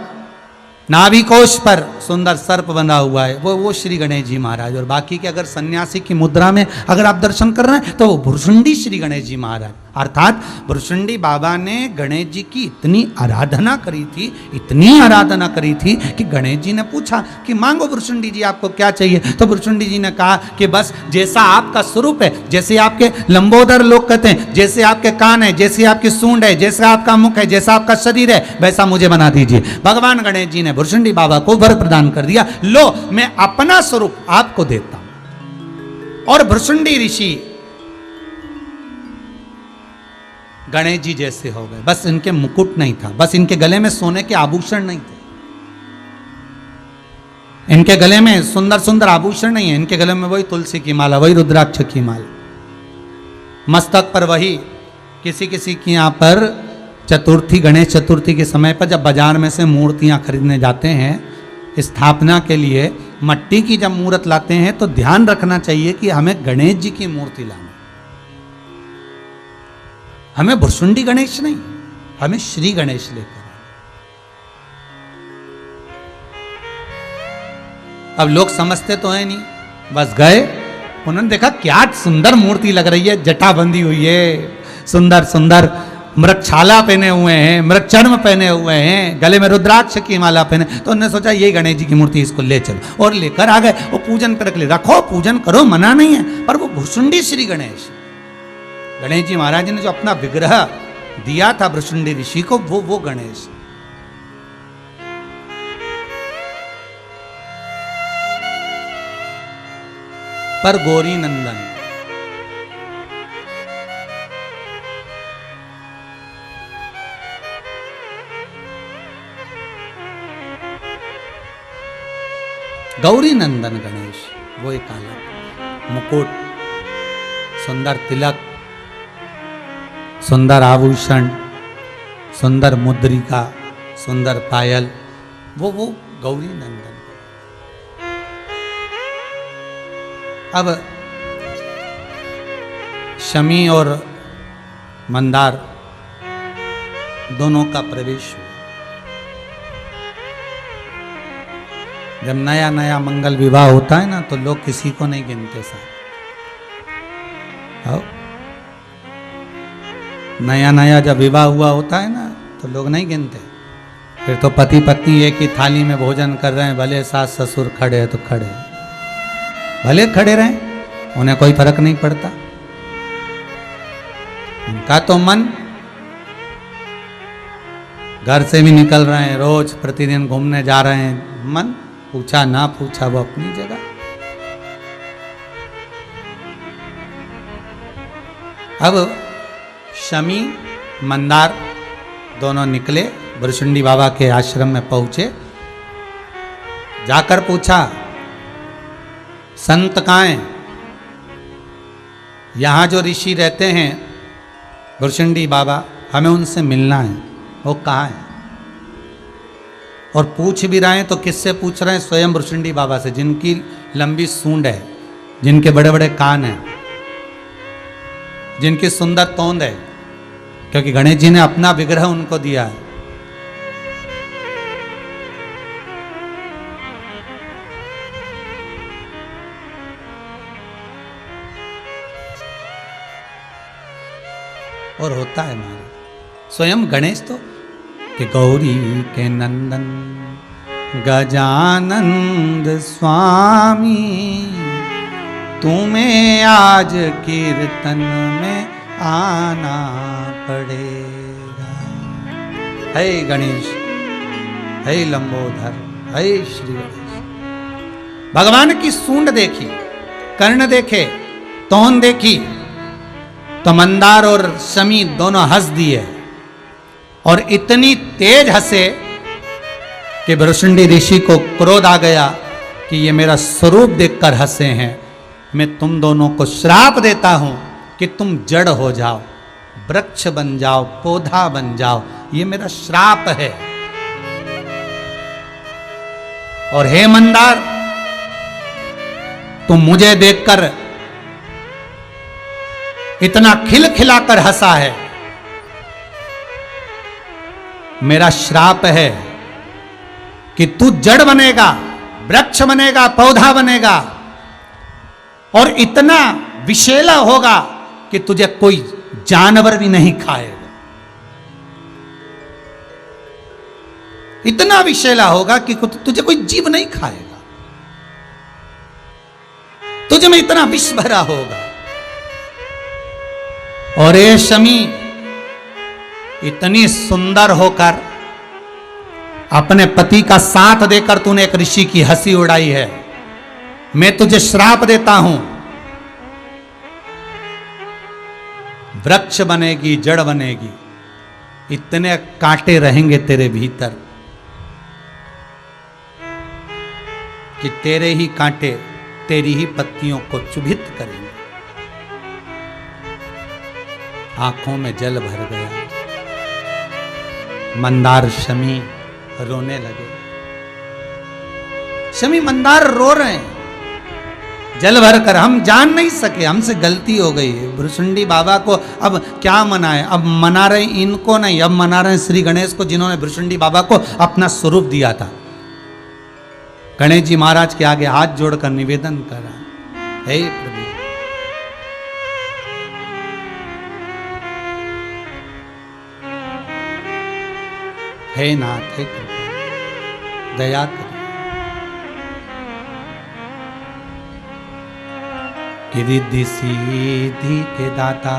नाभिकोश पर सुंदर सर्प बंधा हुआ है, वो श्री गणेश जी महाराज। और बाकी के अगर सन्यासी की मुद्रा में अगर आप दर्शन कर रहे हैं तो वो भृशुंडी श्री गणेश जी महाराज, अर्थात भृशुंडी बाबा ने गणेश जी की इतनी आराधना करी थी, इतनी आराधना करी थी कि गणेश जी ने पूछा कि मांगो भृशुंडी जी आपको क्या चाहिए। तो भृशुंडी जी ने कहा कि बस जैसा आपका स्वरूप है, जैसे आपके लंबोदर लोग कहते हैं, जैसे आपके कान है, जैसे आपकी सूंड है, जैसा आपका मुख है, जैसा आपका शरीर है, वैसा मुझे बना दीजिए। भगवान गणेश जी ने भृशुंडी बाबा को वर प्रदान कर दिया, लो मैं अपना स्वरूप आपको देता हूं। और भृशुंडी ऋषि गणेश जी जैसे हो गए, बस इनके मुकुट नहीं था, बस इनके गले में सोने के आभूषण नहीं थे, इनके गले में सुंदर सुंदर आभूषण नहीं है, इनके गले में वही तुलसी की माला, वही रुद्राक्ष की माला, मस्तक पर वही। किसी किसी के यहाँ पर चतुर्थी, गणेश चतुर्थी के समय पर जब बाजार में से मूर्तियां खरीदने जाते हैं स्थापना के लिए, मट्टी की जब मूर्त लाते हैं तो ध्यान रखना चाहिए कि हमें गणेश जी की मूर्ति लाना, हमें भृशुंडी गणेश नहीं, हमें श्री गणेश लेकर। अब लोग समझते तो है नहीं, बस गए, उन्होंने देखा क्या सुंदर मूर्ति लग रही है, जटा बंधी हुई है, सुंदर सुंदर मृगछाला पहने हुए हैं, मृगचर्म पहने हुए हैं, गले में रुद्राक्ष की माला पहने, तो उन्होंने सोचा ये गणेश जी की मूर्ति, इसको ले चलो, और लेकर आ गए। वो पूजन पर रख ले, रखो पूजन करो, मना नहीं है, पर वो भृशुंडी श्री गणेश, गणेश जी महाराज ने जो अपना विग्रह दिया था भृशुंडी ऋषि को, वो गणेश। पर गौरी नंदन, गौरी नंदन गणेश, वो एक अलग मुकुट, सुंदर तिलक, सुंदर आभूषण, सुंदर मुद्रिका, सुंदर पायल, वो गौरी नंदन। अब शमी और मंदार दोनों का प्रवेश हुआ। जब नया नया मंगल विवाह होता है ना, तो लोग किसी को नहीं गिनते साहब। नया नया जब विवाह हुआ होता है ना, तो लोग नहीं गिनते। फिर तो पति पत्नी एक ही थाली में भोजन कर रहे हैं, भले सास ससुर खड़े हैं तो खड़े हैं, भले खड़े रहें, उन्हें कोई फर्क नहीं पड़ता। उनका तो मन, घर से भी निकल रहे हैं, रोज प्रतिदिन घूमने जा रहे हैं, मन पूछा ना पूछा वो अपनी जगह। अब शमी मंदार दोनों निकले, भुरशुंडी बाबा के आश्रम में पहुंचे। जाकर पूछा, संत कहाँ हैं? यहाँ जो ऋषि रहते हैं भुरशुंडी बाबा, हमें उनसे मिलना है, वो कहाँ है? और पूछ भी रहे हैं तो किससे पूछ रहे हैं? स्वयं भुरशुंडी बाबा से, जिनकी लंबी सूंड है, जिनके बड़े बड़े कान हैं, जिनकी सुंदर तोंद है, क्योंकि गणेश जी ने अपना विग्रह उनको दिया है। और होता है महाराज स्वयं गणेश तो कि गौरी के नंदन गजानंद स्वामी, तुम्हें आज कीर्तन में आना पड़ेगा। हे गणेश, हे लंबोदर, हे श्री गणेश। भगवान की सूंड देखी, कर्ण देखे, तोन देखी, तो मंदार और शमी दोनों हंस दिए, और इतनी तेज हंसे कि भुरशुंडी ऋषि को क्रोध आ गया कि ये मेरा स्वरूप देखकर हंसे हैं। मैं तुम दोनों को श्राप देता हूं कि तुम जड़ हो जाओ, वृक्ष बन जाओ, पौधा बन जाओ, ये मेरा श्राप है। और हे मंदार, तुम मुझे देखकर इतना खिलखिलाकर हंसा है, मेरा श्राप है कि तू जड़ बनेगा, वृक्ष बनेगा, पौधा बनेगा, और इतना विषैला होगा कि तुझे कोई जानवर भी नहीं खाएगा। इतना विषैला होगा कि तुझे कोई जीव नहीं खाएगा, तुझे में इतना विष भरा होगा। और ये शमी, इतनी सुंदर होकर अपने पति का साथ देकर तूने एक ऋषि की हंसी उड़ाई है, मैं तुझे श्राप देता हूं, वृक्ष बनेगी, जड़ बनेगी, इतने कांटे रहेंगे तेरे भीतर कि तेरे ही कांटे तेरी ही पत्तियों को चुभित करेंगे। आंखों में जल भर गया, मंदार शमी रोने लगे। शमी मंदार रो रहे हैं जल भर कर, हम जान नहीं सके, हमसे गलती हो गई है। भुरशुंडी बाबा को अब क्या मनाए? अब मना रहे इनको नहीं, अब मना रहे श्री गणेश को, जिन्होंने भुरशुंडी बाबा को अपना स्वरूप दिया था। गणेश जी महाराज के आगे हाथ जोड़कर निवेदन कर रहा, हे प्रभु, हे नाथ, हे कृपा, दया करिए कि रिद्धि सीधी के दाता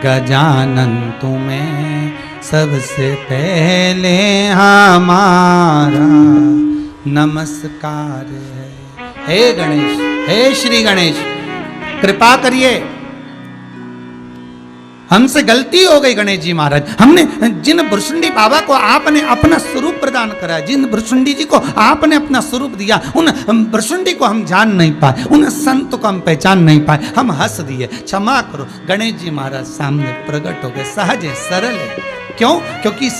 गजानन तुम्हें सबसे पहले हमारा नमस्कार है। हे गणेश, हे श्री गणेश, कृपा करिए, हमसे गलती हो गई गणेश जी महाराज। हमने जिन भुरशुंडी बाबा को आपने अपना स्वरूप प्रदान करा, जिन भुरशुंडी जी को आपने अपना स्वरूप दिया, उन भुरशुंडी को हम जान नहीं पाए, उन संत को हम पहचान नहीं पाए, हम हंस दिए, क्षमा करो। गणेश जी महाराज सामने प्रकट हो गए, सहज है, सरल है। क्यों? क्योंकि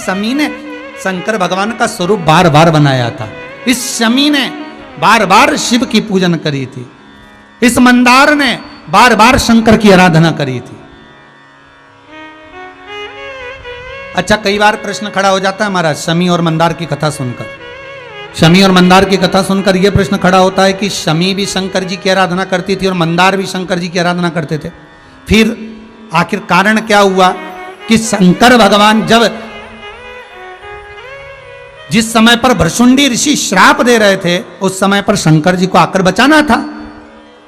शंकर भगवान का स्वरूप बार बार बनाया था। इस शमी ने बार बार शिव की पूजन करी थी, इस मंदार ने बार बार शंकर की आराधना करी थी। अच्छा, कई बार प्रश्न खड़ा हो जाता है हमारा शमी और मंदार की कथा सुनकर। शमी और मंदार की कथा सुनकर यह प्रश्न खड़ा होता है कि शमी भी शंकर जी की आराधना करती थी और मंदार भी शंकर जी की आराधना करते थे। फिर आखिर कारण क्या हुआ कि शंकर भगवान जब जिस समय पर भृशुंडी ऋषि श्राप दे रहे थे, उस समय पर शंकर जी को आकर बचाना था।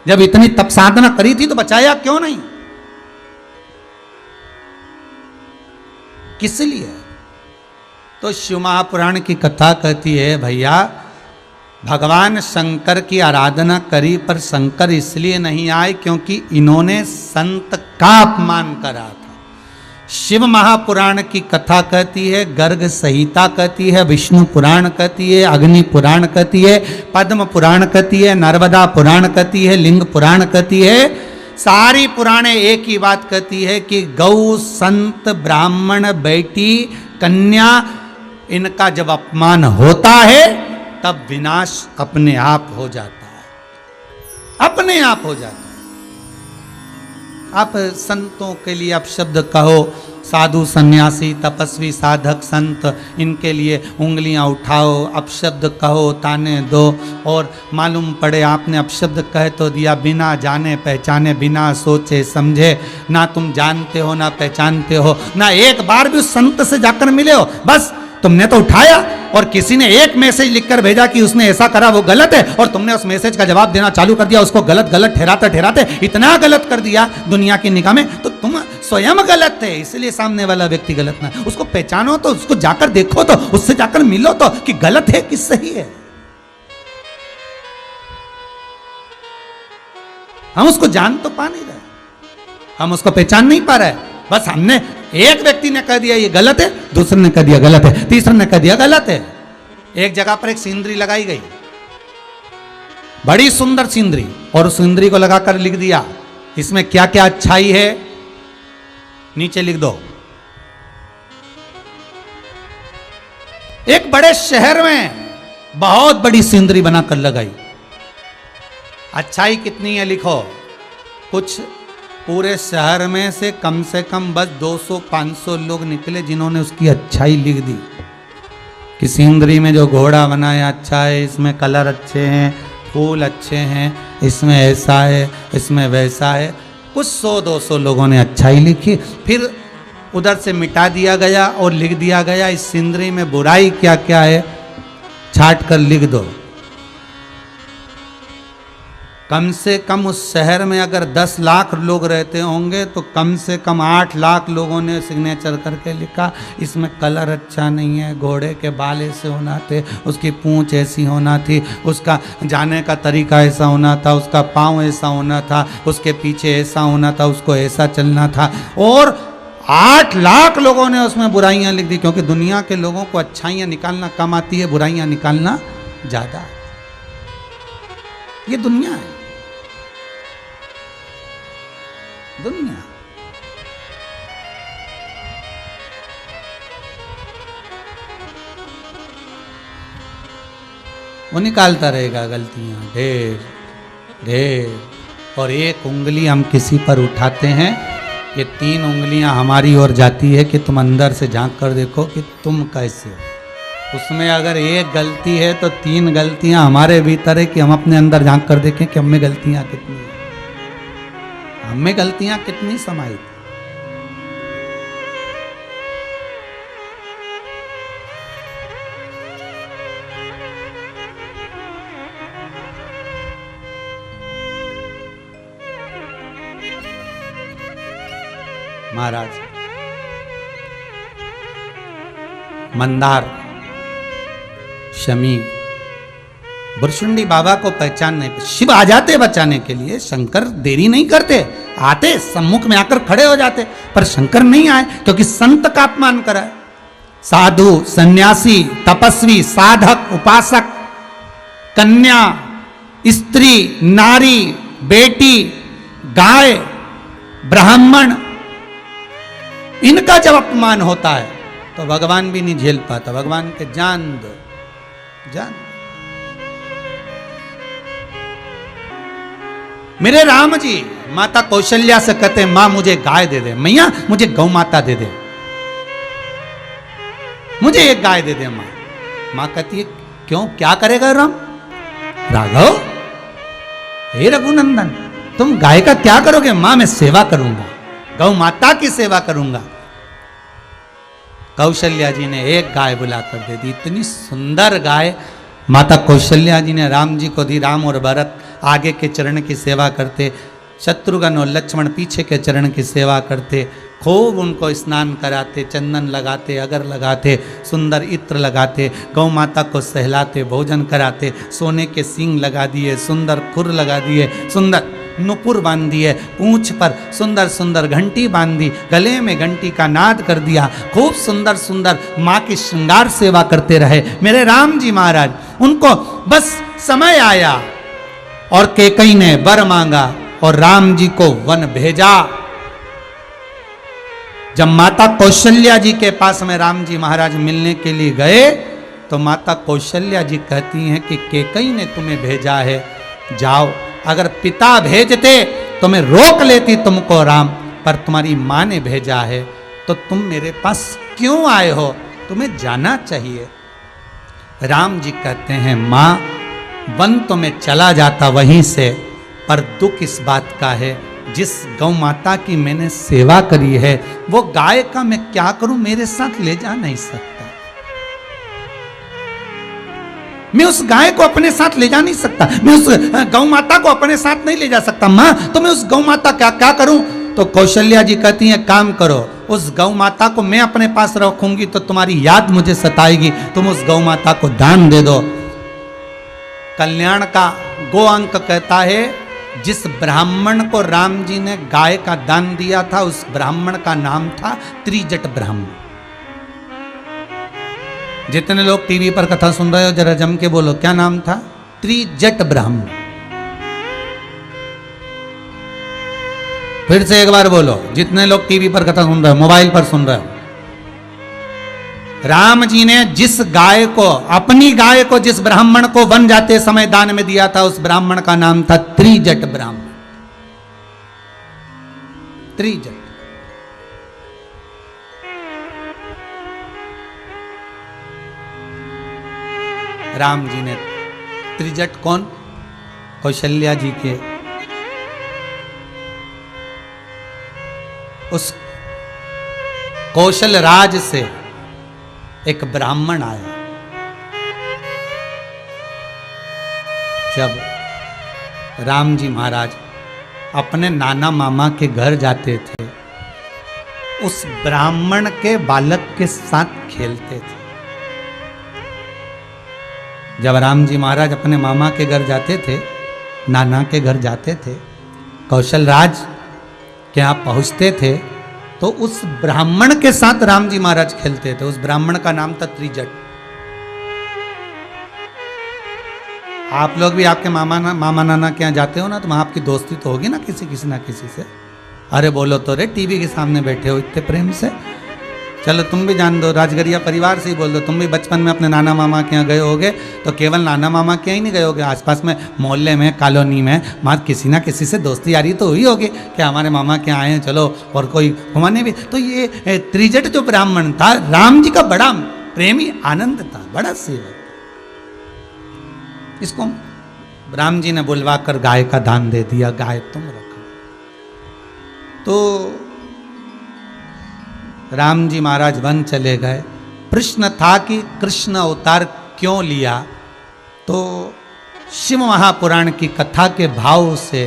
जब इतनी तप साधना करी थी तो बचाया क्यों नहीं? किस लिए? तो शिव महापुराण की कथा कहती है भैया, भगवान शंकर की आराधना करी पर शंकर इसलिए नहीं आए क्योंकि इन्होंने संत का अपमान करा था। शिव महापुराण की कथा कहती है, गर्ग संहिता कहती है, विष्णु पुराण कहती है, अग्नि पुराण कहती है, पद्म पुराण कहती है, नर्मदा पुराण कहती है, लिंग पुराण कहती है। सारी पुराणे एक ही बात कहती है कि गौ, संत, ब्राह्मण, बेटी, कन्या, इनका जब अपमान होता है तब विनाश अपने आप हो जाता है, अपने आप हो जाता है। आप संतों के लिए आप शब्द कहो, साधु, सन्यासी, तपस्वी, साधक, संत, इनके लिए उंगलियां उठाओ, अपशब्द कहो, ताने दो, और मालूम पड़े आपने अपशब्द कह तो दिया बिना जाने पहचाने, बिना सोचे समझे। ना तुम जानते हो ना पहचानते हो, ना एक बार भी उस संत से जाकर मिले हो, बस तुमने तो उठाया और किसी ने एक मैसेज लिखकर भेजा कि उसने ऐसा करा वो गलत है, और तुमने उस मैसेज का जवाब देना चालू कर दिया, उसको गलत गलत ठहराते ठहराते इतना गलत कर दिया दुनिया की निगाह में, तो तुम स्वयं गलत थे, इसलिए सामने वाला व्यक्ति गलत ना। उसको पहचानो तो, उसको जाकर देखो तो, उससे जाकर मिलो तो कि गलत है कि सही है। हम उसको जान तो पा नहीं रहे, हम उसको पहचान नहीं पा रहे। बस हमने, एक व्यक्ति ने कह दिया ये गलत है, दूसरे ने कह दिया गलत है, तीसरे ने कह दिया गलत है। एक जगह पर एक सीनरी लगाई गई, बड़ी सुंदर सीनरी, और उस सीनरी को लगाकर लिख दिया इसमें क्या क्या अच्छाई है, नीचे लिख दो। एक बड़े शहर में बहुत बड़ी सीनरी बनाकर लगाई, अच्छाई कितनी है लिखो। कुछ पूरे शहर में से कम बस 200-500 लोग निकले जिन्होंने उसकी अच्छाई लिख दी कि सीनरी में जो घोड़ा बनाया अच्छा है, इसमें कलर अच्छे हैं, फूल अच्छे हैं, इसमें ऐसा है, इसमें वैसा है। कुछ 100-200 लोगों ने अच्छाई लिखी, फिर उधर से मिटा दिया गया और लिख दिया गया इस सीनरी में बुराई क्या क्या है, छाट कर लिख दो। कम से कम उस शहर में अगर 10 लाख लोग रहते होंगे तो कम से कम 8 लाख लोगों ने सिग्नेचर करके लिखा इसमें कलर अच्छा नहीं है, घोड़े के बाल ऐसे होना थे, उसकी पूंछ ऐसी होना थी, उसका जाने का तरीका ऐसा होना था, उसका पाँव ऐसा होना था, उसके पीछे ऐसा होना था, उसको ऐसा चलना था। और 8 लाख लोगों ने उसमें बुराइयां लिख दी, क्योंकि दुनिया के लोगों को अच्छाइयाँ निकालना कम आती है, बुराइयां निकालना ज़्यादा। ये दुनिया है, दुनिया। वो निकालता रहेगा गलतियां ढेर ढेर, और एक उंगली हम किसी पर उठाते हैं, ये 3 उंगलियां हमारी ओर जाती है कि तुम अंदर से झांक कर देखो कि तुम कैसे हो। उसमें अगर एक गलती है तो 3 गलतियां हमारे भीतर है कि हम अपने अंदर झांक कर देखें कि हमें गलतियां कितनी है, हमें गलतियां कितनी समाई। महाराज मंदार, शमी, भृशुंडी बाबा को पहचानने पे शिव आ जाते बचाने के लिए। शंकर देरी नहीं करते, आते सम्मुख में आकर खड़े हो जाते, पर शंकर नहीं आए क्योंकि संत का अपमान करा है। साधु, सन्यासी, तपस्वी, साधक, उपासक, कन्या, स्त्री, नारी, बेटी, गाय, ब्राह्मण, इनका जब अपमान होता है तो भगवान भी नहीं झेल पाता, भगवान के जान दो, जान। मेरे राम जी माता कौशल्या से कहते मां मुझे गाय दे दे, मैया मुझे गौ माता दे दे, मुझे एक गाय दे दे मां। मां कहती है क्यों, क्या करेगा राम? राघव, हे रघुनंदन, तुम गाय का क्या करोगे? मां मैं सेवा करूंगा, गौ माता की सेवा करूंगा। कौशल्या जी ने एक गाय बुलाकर दे दी, इतनी सुंदर गाय माता कौशल्या जी ने राम जी को दी। राम और भरत आगे के चरण की सेवा करते, शत्रुघ्न और लक्ष्मण पीछे के चरण की सेवा करते, खूब उनको स्नान कराते, चंदन लगाते, अगर लगाते, सुंदर इत्र लगाते, गौ माता को सहलाते, भोजन कराते, सोने के सींग लगा दिए, सुंदर खुर लगा दिए, सुंदर नुपुर बांध दिए, पूंछ पर सुंदर सुंदर घंटी बांध दी, गले में घंटी का नाद कर दिया, खूब सुंदर सुंदर माँ की श्रृंगार सेवा करते रहे मेरे राम जी महाराज। उनको बस समय आया और कैकेयी ने वर मांगा और राम जी को वन भेजा। जब माता कौशल्या जी के पास में राम जी महाराज मिलने के लिए गए तो माता कौशल्या जी कहती हैं कि कैकेयी ने तुम्हें भेजा है, जाओ। अगर पिता भेजते तो मैं रोक लेती तुमको राम, पर तुम्हारी मां ने भेजा है तो तुम मेरे पास क्यों आए हो, तुम्हें जाना चाहिए। राम जी कहते हैं मां वन तो मैं चला जाता वहीं से, पर दुख इस बात का है जिस गौ माता की मैंने सेवा करी है वो गाय का मैं क्या करूं, मेरे साथ ले जा नहीं सकता, मैं उस गाय को अपने साथ ले जा नहीं सकता, मैं उस गौ माता को अपने साथ नहीं ले जा सकता। मां तो मैं उस गौ माता क्या करूं? तो कौशल्या जी कहती हैं काम करो, उस गौ माता को मैं अपने पास रखूंगी तो तुम्हारी याद मुझे सताएगी, तुम उस गौ माता को दान दे दो। कल्याण का गो अंक कहता है जिस ब्राह्मण को राम जी ने गाय का दान दिया था उस ब्राह्मण का नाम था त्रिजट ब्राह्मण। जितने लोग टीवी पर कथा सुन रहे हो जरा जम के बोलो, क्या नाम था? त्रिजट ब्राह्मण। फिर से एक बार बोलो, जितने लोग टीवी पर कथा सुन रहे हो, मोबाइल पर सुन रहे हो। राम जी ने जिस गाय को, अपनी गाय को जिस ब्राह्मण को वन जाते समय दान में दिया था उस ब्राह्मण का नाम था त्रिजट ब्राह्मण। त्रिजट। राम जी ने त्रिजट कौन? कौशल्या जी के उस कौशल राज से एक ब्राह्मण आया। जब राम जी महाराज अपने नाना मामा के घर जाते थे उस ब्राह्मण के बालक के साथ खेलते थे। जब राम जी महाराज अपने मामा के घर जाते थे, नाना के घर जाते थे, कौशल राज के यहाँ पहुँचते थे तो उस ब्राह्मण के साथ राम जी महाराज खेलते थे। उस ब्राह्मण का नाम था त्रिजट। आप लोग भी आपके मामा नाना के यहाँ जाते हो ना तो वहाँ आपकी दोस्ती तो होगी ना किसी ना किसी से। अरे बोलो तो रे, टीवी के सामने बैठे हो इतने प्रेम से। चलो तुम भी जान दो, राजगरिया परिवार से ही बोल दो, तुम भी बचपन में अपने नाना मामा के यहाँ गए होगे तो केवल नाना मामा के यहाँ ही नहीं गए होगे, आसपास में मोहल्ले में कॉलोनी में वहाँ किसी ना किसी से दोस्ती यारी तो हुई होगी कि हमारे मामा के यहाँ आए हैं चलो और कोई घुमाने भी। तो ये त्रिजट जो ब्राह्मण था राम जी का बड़ा प्रेमी आनंद था, बड़ा सेवक। इसको राम जी ने बुलवा कर गाय का दान दे दिया, गाय तुम रखो। तो राम जी महाराज वन चले गए। प्रश्न था कि कृष्ण अवतार क्यों लिया, तो शिव महापुराण की कथा के भाव से,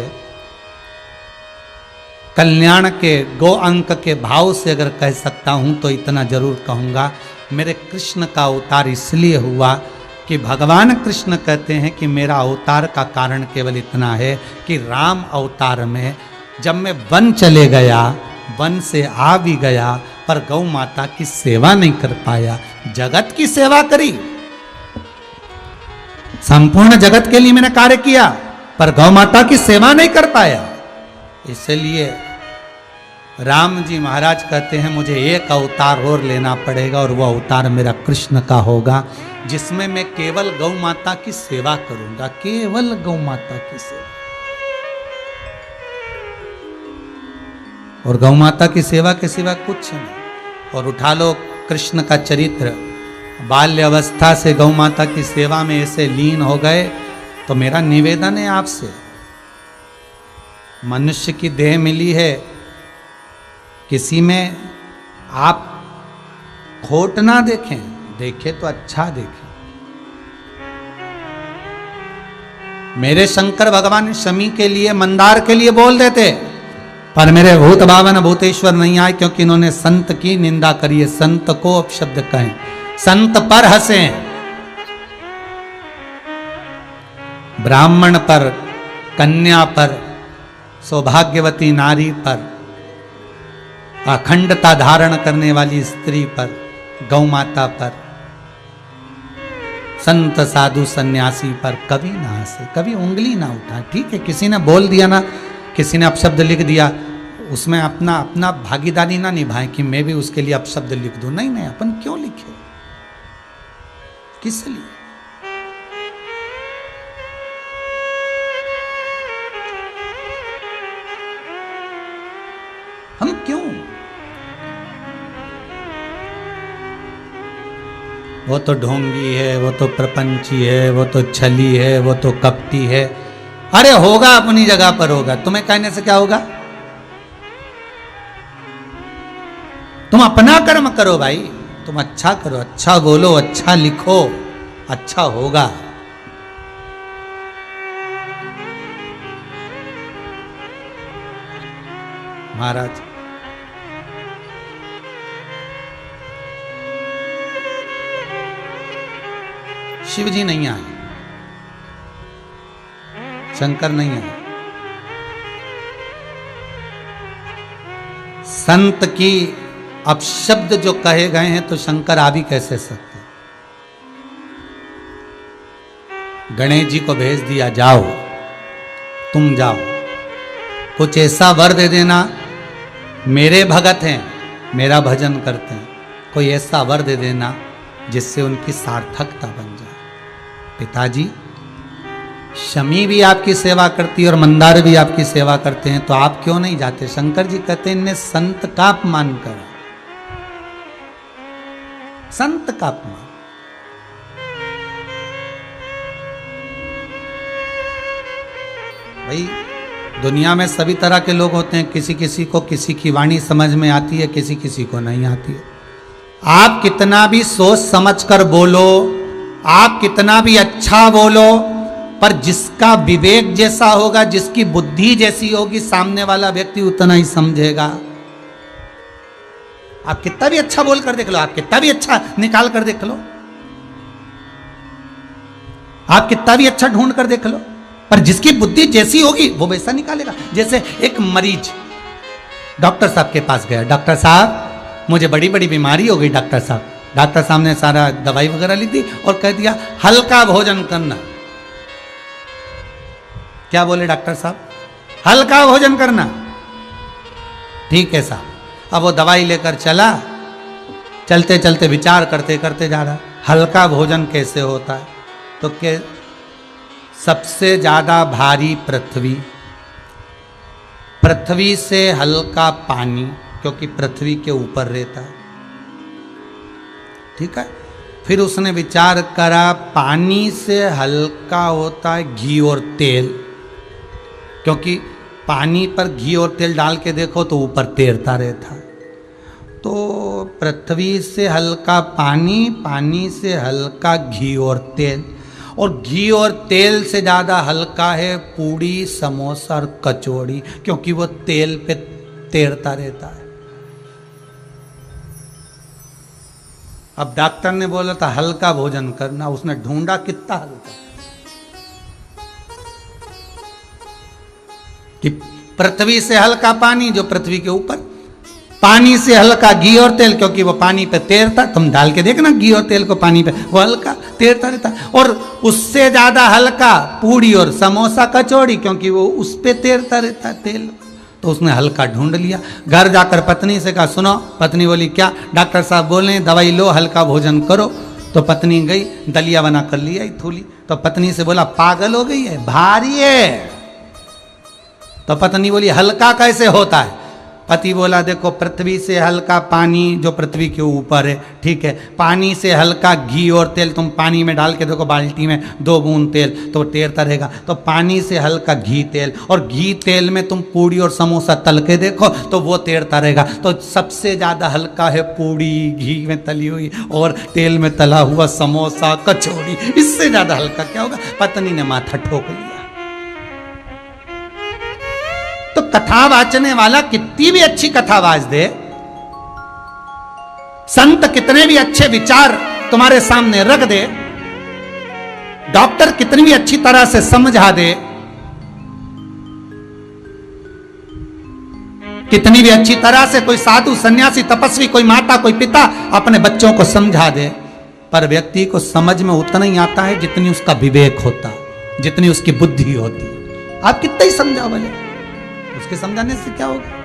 कल्याण के गो अंक के भाव से अगर कह सकता हूं तो इतना जरूर कहूंगा, मेरे कृष्ण का अवतार इसलिए हुआ कि भगवान कृष्ण कहते हैं कि मेरा अवतार का कारण केवल इतना है कि राम अवतार में जब मैं वन चले गया, वन से आ भी गया पर गौ माता की सेवा नहीं कर पाया, जगत की सेवा करी, संपूर्ण जगत के लिए मैंने कार्य किया पर गौ माता की सेवा नहीं कर पाया। इसलिए राम जी महाराज कहते हैं मुझे एक अवतार और लेना पड़ेगा और वो अवतार मेरा कृष्ण का होगा, जिसमें मैं केवल गौ माता की सेवा करूंगा, केवल गौ माता की सेवा। और गौ माता की सेवा के सिवा कुछ नहीं। और उठा लो कृष्ण का चरित्र, बाल्य अवस्था से गौ माता की सेवा में ऐसे लीन हो गए। तो मेरा निवेदन है आपसे, मनुष्य की देह मिली है, किसी में आप खोट ना देखें, देखें तो अच्छा देखें। मेरे शंकर भगवान शमी के लिए, मंदार के लिए बोल देते, पर मेरे भूत भावन भूतेश्वर नहीं आए, क्योंकि इन्होंने संत की निंदा करी है। संत को अपशब्द कहें, संत पर हंसें, ब्राह्मण पर, कन्या पर, सौभाग्यवती नारी पर, अखंडता धारण करने वाली स्त्री पर, गौ माता पर, संत साधु सन्यासी पर कभी ना हंसे, कभी उंगली ना उठाए। ठीक है, किसी ने बोल दिया ना, किसी ने अपशब्द लिख दिया, उसमें अपना अपना भागीदारी ना निभाएं कि मैं भी उसके लिए अपशब्द लिख दूं। नहीं नहीं, अपन क्यों लिखे, किस लिए? हम क्यों? वो तो ढोंगी है, वो तो प्रपंची है, वो तो छली है, वो तो कपटी है। अरे होगा, अपनी जगह पर होगा, तुम्हें कहने से क्या होगा? तुम अपना कर्म करो भाई, तुम अच्छा करो, अच्छा बोलो, अच्छा लिखो, अच्छा होगा। महाराज शिव जी नहीं आए, शंकर नहीं आए। संत की अपशब्द जो कहे गए हैं तो शंकर आ भी कैसे सकते? गणेश जी को भेज दिया, जाओ तुम जाओ, कुछ ऐसा वर दे देना, मेरे भगत हैं, मेरा भजन करते हैं, कोई ऐसा वर दे देना जिससे उनकी सार्थकता बन जाए। पिताजी, शमी भी आपकी सेवा करती है और मंदार भी आपकी सेवा करते हैं, तो आप क्यों नहीं जाते? शंकर जी कहते हैं इनने संत का अपमान करा, संत का अपमान। भाई दुनिया में सभी तरह के लोग होते हैं, किसी किसी को किसी की वाणी समझ में आती है, किसी किसी को नहीं आती है। आप कितना भी सोच समझ कर बोलो, आप कितना भी अच्छा बोलो, पर जिसका विवेक जैसा होगा, जिसकी बुद्धि जैसी होगी, सामने वाला व्यक्ति उतना ही समझेगा। आप कितना भी अच्छा बोल कर देख लो, आप कितना भी अच्छा निकाल कर देख लो, आप कितना भी अच्छा ढूंढ कर देख लो, पर जिसकी बुद्धि जैसी होगी वो वैसा निकालेगा। जैसे एक मरीज डॉक्टर साहब के पास गया, डॉक्टर साहब मुझे बड़ी बड़ी बीमारी हो गई डॉक्टर साहब। डॉक्टर साहब ने सारा दवाई वगैरह ली थी और कह दिया हल्का भोजन करना। क्या बोले डॉक्टर साहब? हल्का भोजन करना। ठीक है साहब। अब वो दवाई लेकर चला, चलते चलते विचार करते करते जा रहा, हल्का भोजन कैसे होता है? तो के सबसे ज्यादा भारी पृथ्वी, पृथ्वी से हल्का पानी, क्योंकि पृथ्वी के ऊपर रहता है। ठीक है। फिर उसने विचार करा, पानी से हल्का होता है घी और तेल, क्योंकि पानी पर घी और तेल डाल के देखो तो ऊपर तैरता रहता है। तो पृथ्वी से हल्का पानी, पानी से हल्का घी और तेल, और घी और तेल से ज़्यादा हल्का है पूड़ी, समोसा और कचौड़ी, क्योंकि वो तेल पे तैरता रहता है। अब डॉक्टर ने बोला था हल्का भोजन करना, उसने ढूंढा कितना हल्का, कि पृथ्वी से हल्का पानी जो पृथ्वी के ऊपर, पानी से हल्का घी और तेल क्योंकि वो पानी पे तैरता। तुम डाल के देखना घी और तेल को पानी पे, वो हल्का तैरता रहता। और उससे ज्यादा हल्का पूड़ी और समोसा कचौड़ी, क्योंकि वो उस पे तैरता रहता है तेल। तो उसने हल्का ढूंढ लिया। घर जाकर पत्नी से कहा, सुनो। पत्नी बोली, क्या? डॉक्टर साहब बोल रहे हैं दवाई लो, हल्का भोजन करो। तो पत्नी गई, दलिया बना कर लिया थूली। तो पत्नी से बोला, पागल हो गई है, भारी है। तो पत्नी बोली, हल्का कैसे होता है? पति बोला, देखो पृथ्वी से हल्का पानी जो पृथ्वी के ऊपर है, ठीक है, पानी से हल्का घी और तेल तुम पानी में डाल के देखो, बाल्टी में 2 बूंद तेल, तो तैरता रहेगा। तो पानी से हल्का घी तेल, और घी तेल में तुम पूड़ी और समोसा तल के देखो तो वो तैरता रहेगा। तो सबसे ज़्यादा हल्का है पूड़ी, घी में तली हुई और तेल में तला हुआ समोसा, कचौड़ी, इससे ज़्यादा हल्का क्या होगा? पत्नी ने माथा ठोक लिया। तो कथा वाचने वाला कितनी भी अच्छी कथा वाच दे, संत कितने भी अच्छे विचार तुम्हारे सामने रख दे, डॉक्टर कितनी भी अच्छी तरह से समझा दे, कितनी भी अच्छी तरह से कोई साधु सन्यासी तपस्वी, कोई माता कोई पिता अपने बच्चों को समझा दे, पर व्यक्ति को समझ में उतना ही आता है जितनी उसका विवेक होता, जितनी उसकी बुद्धि होती। आप कितना ही समझाओ बोले, उसके समझाने से क्या होगा?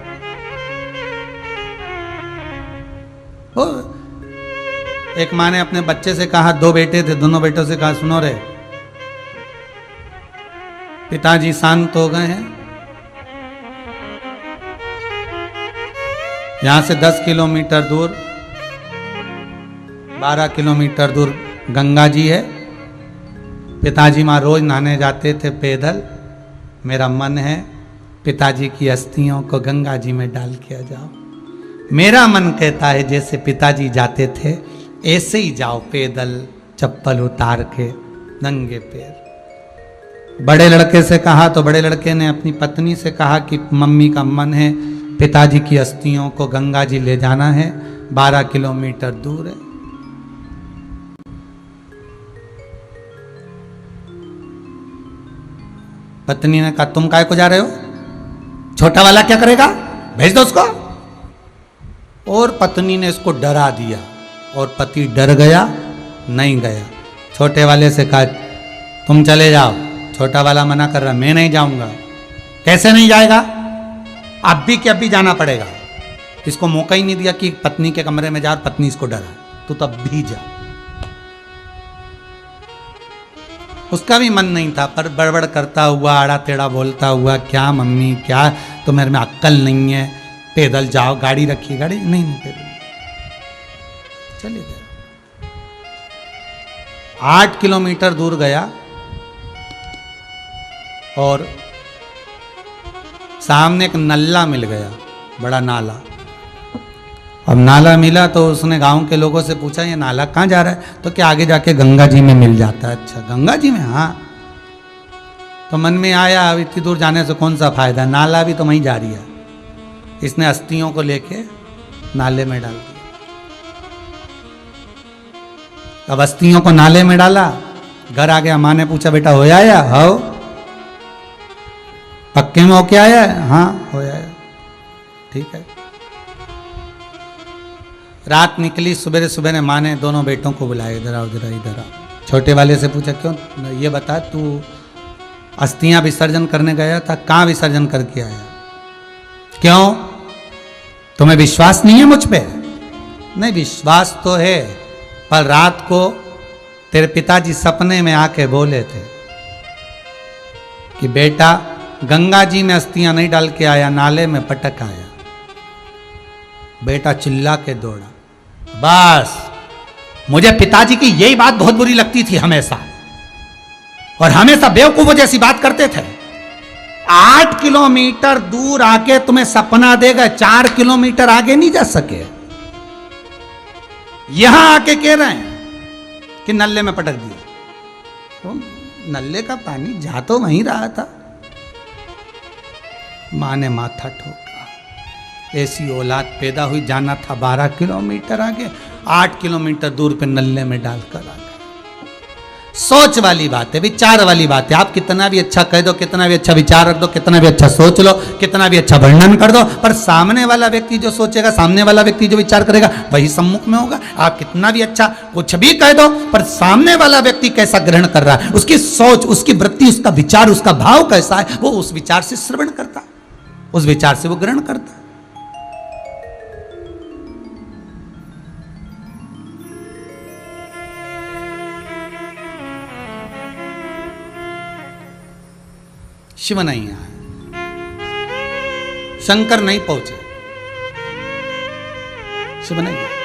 एक माँ ने अपने बच्चे से कहा, 2 बेटे थे, दोनों बेटों से कहा, सुनो रे, पिताजी शांत हो गए हैं, यहां से 10 किलोमीटर दूर, 12 किलोमीटर दूर गंगा जी है। पिताजी माँ रोज नहाने जाते थे पैदल। मेरा मन है पिताजी की अस्थियों को गंगा जी में डाल के आ जाओ। मेरा मन कहता है जैसे पिताजी जाते थे ऐसे ही जाओ, पैदल, चप्पल उतार के, नंगे पैर। बड़े लड़के से कहा तो बड़े लड़के ने अपनी पत्नी से कहा कि मम्मी का मन है पिताजी की अस्थियों को गंगा जी ले जाना है, 12 किलोमीटर दूर है। पत्नी ने कहा, तुम काय को जा रहे हो? छोटा वाला क्या करेगा, भेज दो उसको। और पत्नी ने इसको डरा दिया और पति डर गया, नहीं गया। छोटे वाले से कहा, तुम चले जाओ। छोटा वाला मना कर रहा, मैं नहीं जाऊंगा। कैसे नहीं जाएगा? अब भी क्या, अब भी जाना पड़ेगा। इसको मौका ही नहीं दिया कि पत्नी के कमरे में जा, और पत्नी इसको डरा, तो तब भी जा। उसका भी मन नहीं था, पर बड़बड़ करता हुआ, आड़ा टेढ़ा बोलता हुआ, क्या मम्मी क्या, तुम्हारे में अक्ल नहीं है, पैदल जाओ, गाड़ी रखी, गाड़ी नहीं, पैदल चले गए। 8 किलोमीटर दूर गया और सामने एक नल्ला मिल गया, बड़ा नाला। अब नाला मिला तो उसने गांव के लोगों से पूछा, ये नाला कहाँ जा रहा है? तो क्या आगे जाके गंगा जी में मिल जाता है। अच्छा, गंगा जी में? हाँ। तो मन में आया, अब इतनी दूर जाने से कौन सा फायदा, नाला भी तो वहीं जा रही है। इसने अस्थियों को लेके नाले में डाल दिया। अब अस्थियों को नाले में डाला, घर आ गया। माँ ने पूछा, बेटा हो आया? हो, पक्के में होके आया? हाँ हो आया। ठीक है। रात निकली, सुबह सुबह माँ ने दोनों बेटों को बुलाया, इधर आओ, इधर इधर आओ। छोटे वाले से पूछा, क्यों? ये बता, तू अस्थियां विसर्जन करने गया था, कहाँ विसर्जन करके आया? क्यों, तुम्हें विश्वास नहीं है मुझ पे? नहीं, विश्वास तो है, पर रात को तेरे पिताजी सपने में आके बोले थे कि बेटा गंगा जी में अस्थियां नहीं डाल के आया, नाले में पटक आया। बेटा चिल्ला के दौड़ा। बस मुझे पिताजी की यही बात बहुत बुरी लगती थी हमेशा, और हमेशा बेवकूफों जैसी बात करते थे। 8 किलोमीटर दूर आके तुम्हें सपना देगा, 4 किलोमीटर आगे नहीं जा सके। यहां आके कह रहे हैं कि नल्ले में पटक दिया। तो नल्ले का पानी जा तो वहीं रहा था। मां ने माथा ठोका। ऐसी औलाद पैदा हुई, जाना था 12 किलोमीटर आगे, 8 किलोमीटर दूर पे नल्ले में डालकर आ गए। सोच वाली बात है, विचार वाली बात है। आप कितना भी अच्छा कह दो, कितना भी अच्छा विचार रख दो, कितना भी अच्छा सोच लो, कितना भी अच्छा वर्णन कर दो, पर सामने वाला व्यक्ति जो सोचेगा, सामने वाला व्यक्ति जो विचार करेगा, वही सम्मुख में होगा। आप कितना भी अच्छा कुछ भी कह दो, पर सामने वाला व्यक्ति कैसा ग्रहण कर रहा है, उसकी सोच, उसकी वृत्ति, उसका विचार, उसका भाव कैसा है, वो उस विचार से श्रवण करता है। उस विचार से वो ग्रहण करता है। शिव नहीं आए, शंकर नहीं पहुंचे, शिव नहीं आए।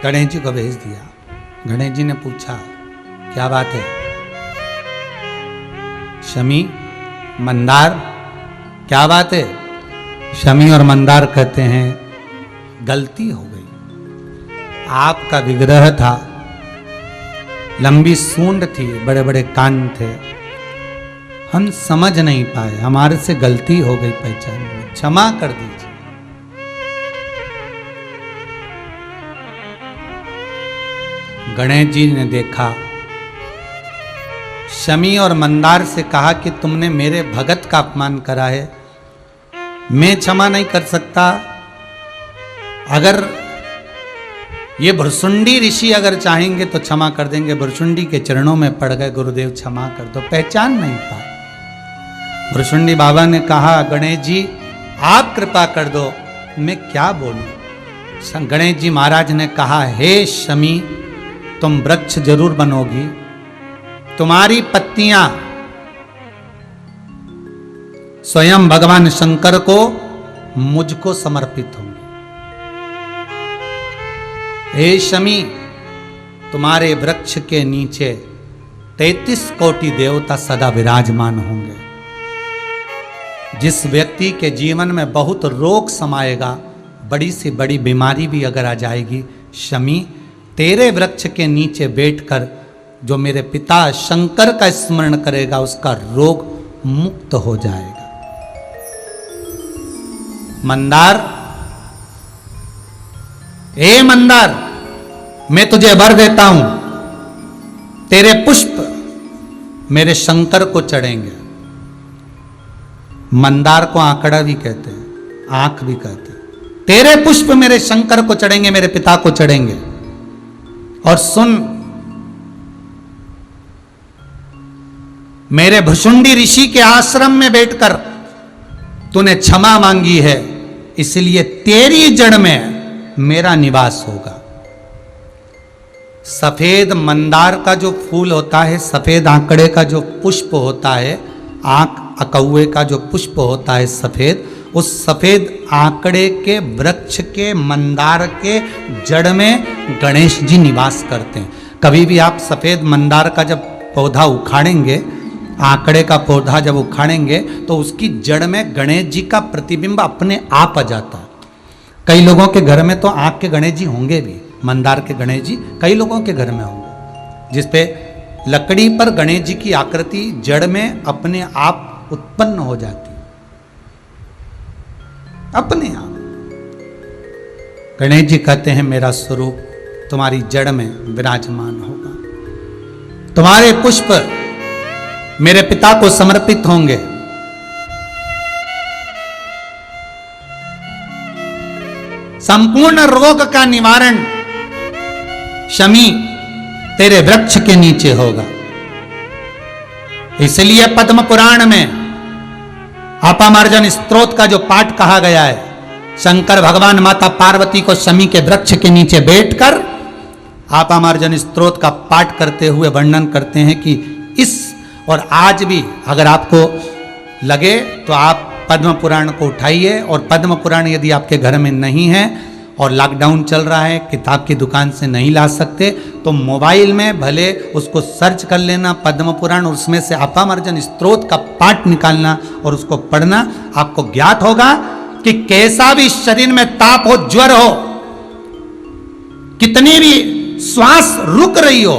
गणेश जी को भेज दिया। गणेश जी ने पूछा क्या बात है? शमी, मंदार, क्या बात है? शमी और मंदार कहते हैं गलती हो गई। आपका विग्रह था, लंबी सूंड थी, बड़े बड़े कान थे, हम समझ नहीं पाए, हमारे से गलती हो गई पहचान में, क्षमा कर दीजिए। गणेश जी ने देखा, शमी और मंदार से कहा कि तुमने मेरे भगत का अपमान करा है, मैं क्षमा नहीं कर सकता। अगर ये भुरसुंडी ऋषि अगर चाहेंगे तो क्षमा कर देंगे। भुरसुंडी के चरणों में पड़ गए, गुरुदेव क्षमा कर दो, पहचान नहीं पाए। भुरसुंडी बाबा ने कहा गणेश जी आप कृपा कर दो, मैं क्या बोलूं। गणेश जी महाराज ने कहा हे शमी, तुम वृक्ष जरूर बनोगी, तुम्हारी पत्तियां स्वयं भगवान शंकर को मुझको समर्पित होंगी। हे शमी, तुम्हारे वृक्ष के नीचे 33 कोटि देवता सदा विराजमान होंगे। जिस व्यक्ति के जीवन में बहुत रोग समाएगा, बड़ी से बड़ी बीमारी भी अगर आ जाएगी, शमी तेरे वृक्ष के नीचे बैठकर जो मेरे पिता शंकर का स्मरण करेगा उसका रोग मुक्त हो जाएगा। मंदार, ए मंदार, मैं तुझे वर देता हूं, तेरे पुष्प मेरे शंकर को चढ़ेंगे। मंदार को आंकड़ा भी कहते हैं, आंख भी कहते हैं। तेरे पुष्प मेरे शंकर को चढ़ेंगे, मेरे पिता को चढ़ेंगे। और सुन, मेरे भुसुंडी ऋषि के आश्रम में बैठकर तूने क्षमा मांगी है, इसलिए तेरी जड़ में मेरा निवास होगा। सफेद मंदार का जो फूल होता है, सफेद आंकड़े का जो पुष्प होता है, आंख अकौए का जो पुष्प होता है सफेद, उस सफेद आंकड़े के वृक्ष के मंदार के जड़ में गणेश जी निवास करते हैं। कभी भी आप सफेद मंदार का जब पौधा उखाड़ेंगे, आंकड़े का पौधा जब उखाड़ेंगे, तो उसकी जड़ में गणेश जी का प्रतिबिंब अपने आप आ जाता है। कई लोगों के घर में तो आंख के गणेश जी होंगे भी, मंदार के गणेश जी कई लोगों के घर में होंगे, जिसपे लकड़ी पर गणेश जी की आकृति जड़ में अपने आप उत्पन्न हो जाती है, अपने आप। गणेश जी कहते हैं मेरा स्वरूप तुम्हारी जड़ में विराजमान होगा, तुम्हारे पुष्प मेरे पिता को समर्पित होंगे। संपूर्ण रोग का निवारण शमी तेरे वृक्ष के नीचे होगा। इसलिए पद्म पुराण में अपामार्जन स्तोत्र का जो पाठ कहा गया है, शंकर भगवान माता पार्वती को शमी के वृक्ष के नीचे बैठकर अपामार्जन स्तोत्र का पाठ करते हुए वर्णन करते हैं कि इस, और आज भी अगर आपको लगे तो आप पद्म पुराण को उठाइए, और पद्म पुराण यदि आपके घर में नहीं है और लॉकडाउन चल रहा है, किताब की दुकान से नहीं ला सकते, तो मोबाइल में भले उसको सर्च कर लेना पद्म पुराण, और उसमें से अपामार्जन स्तोत्र का पाठ निकालना और उसको पढ़ना। आपको ज्ञात होगा कि कैसा भी शरीर में ताप हो, ज्वर हो, कितनी भी श्वास रुक रही हो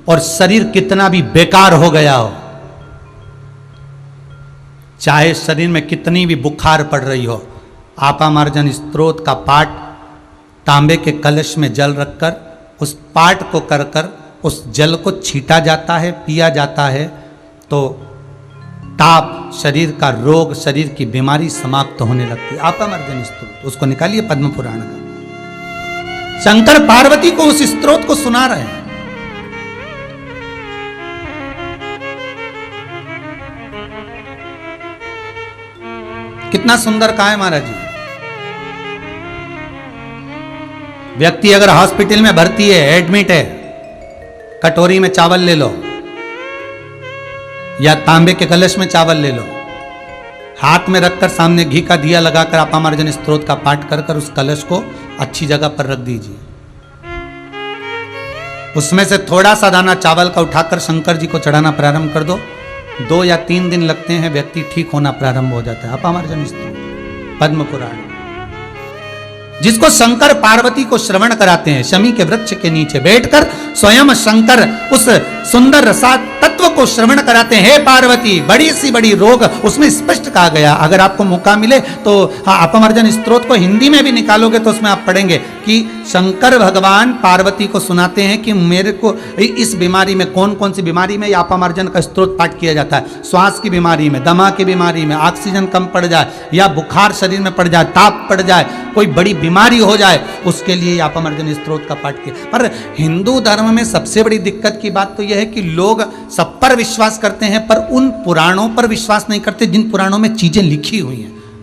और शरीर कितना भी बेकार हो गया हो, चाहे शरीर में कितनी भी बुखार पड़ रही हो, अपामार्जन स्तोत्र का पाठ तांबे के कलश में जल रखकर उस पाठ को कर कर उस जल को छीटा जाता है, पिया जाता है, तो ताप, शरीर का रोग, शरीर की बीमारी समाप्त होने लगती है। अपामार्जन स्तोत्र, उसको निकालिए पद्म पुराण का। शंकर पार्वती को उस स्तोत्र को सुना रहे हैं। कितना सुंदर कहा है महाराज जी। व्यक्ति अगर हॉस्पिटल में भर्ती है, एडमिट है, कटोरी में चावल ले लो या तांबे के कलश में चावल ले लो, हाथ में रखकर सामने घी का दिया लगाकर अपामार्जन स्तोत्र का पाठ कर कर उस कलश को अच्छी जगह पर रख दीजिए। उसमें से थोड़ा सा दाना चावल का उठाकर शंकर जी को चढ़ाना प्रारंभ कर दो। 2 या 3 दिन लगते हैं, व्यक्ति ठीक होना प्रारंभ हो जाता है। अपामार्जन स्तोत्र पद्म पुराण, जिसको शंकर पार्वती को श्रवण कराते हैं। शमी के वृक्ष के नीचे बैठकर स्वयं शंकर उस सुंदर रसात तत्व को श्रवण कराते हैं। हे पार्वती, बड़ी सी बड़ी रोग उसमें स्पष्ट कहा गया। अगर आपको मौका मिले तो अपमर्जन स्तोत्र को हिंदी में भी निकालोगे तो उसमें आप पढ़ेंगे कि शंकर भगवान पार्वती को सुनाते हैं कि मेरे को इस बीमारी में, कौन कौन सी बीमारी में अपमर्जन का स्तोत्र पाठ किया जाता है। श्वास की बीमारी में, दमा की बीमारी में, ऑक्सीजन कम पड़ जाए या बुखार शरीर में पड़ जाए, ताप पड़ जाए, कोई बड़ी बीमारी हो जाए, उसके लिए अपमर्जन स्तोत्र का पाठ किया। पर हिंदू धर्म में सबसे बड़ी दिक्कत की बात तो यह है कि लोग सब पर विश्वास करते हैं पर उन पुराणों पर विश्वास नहीं करते जिन पुराणों में चीजें लिखी हुई हैं।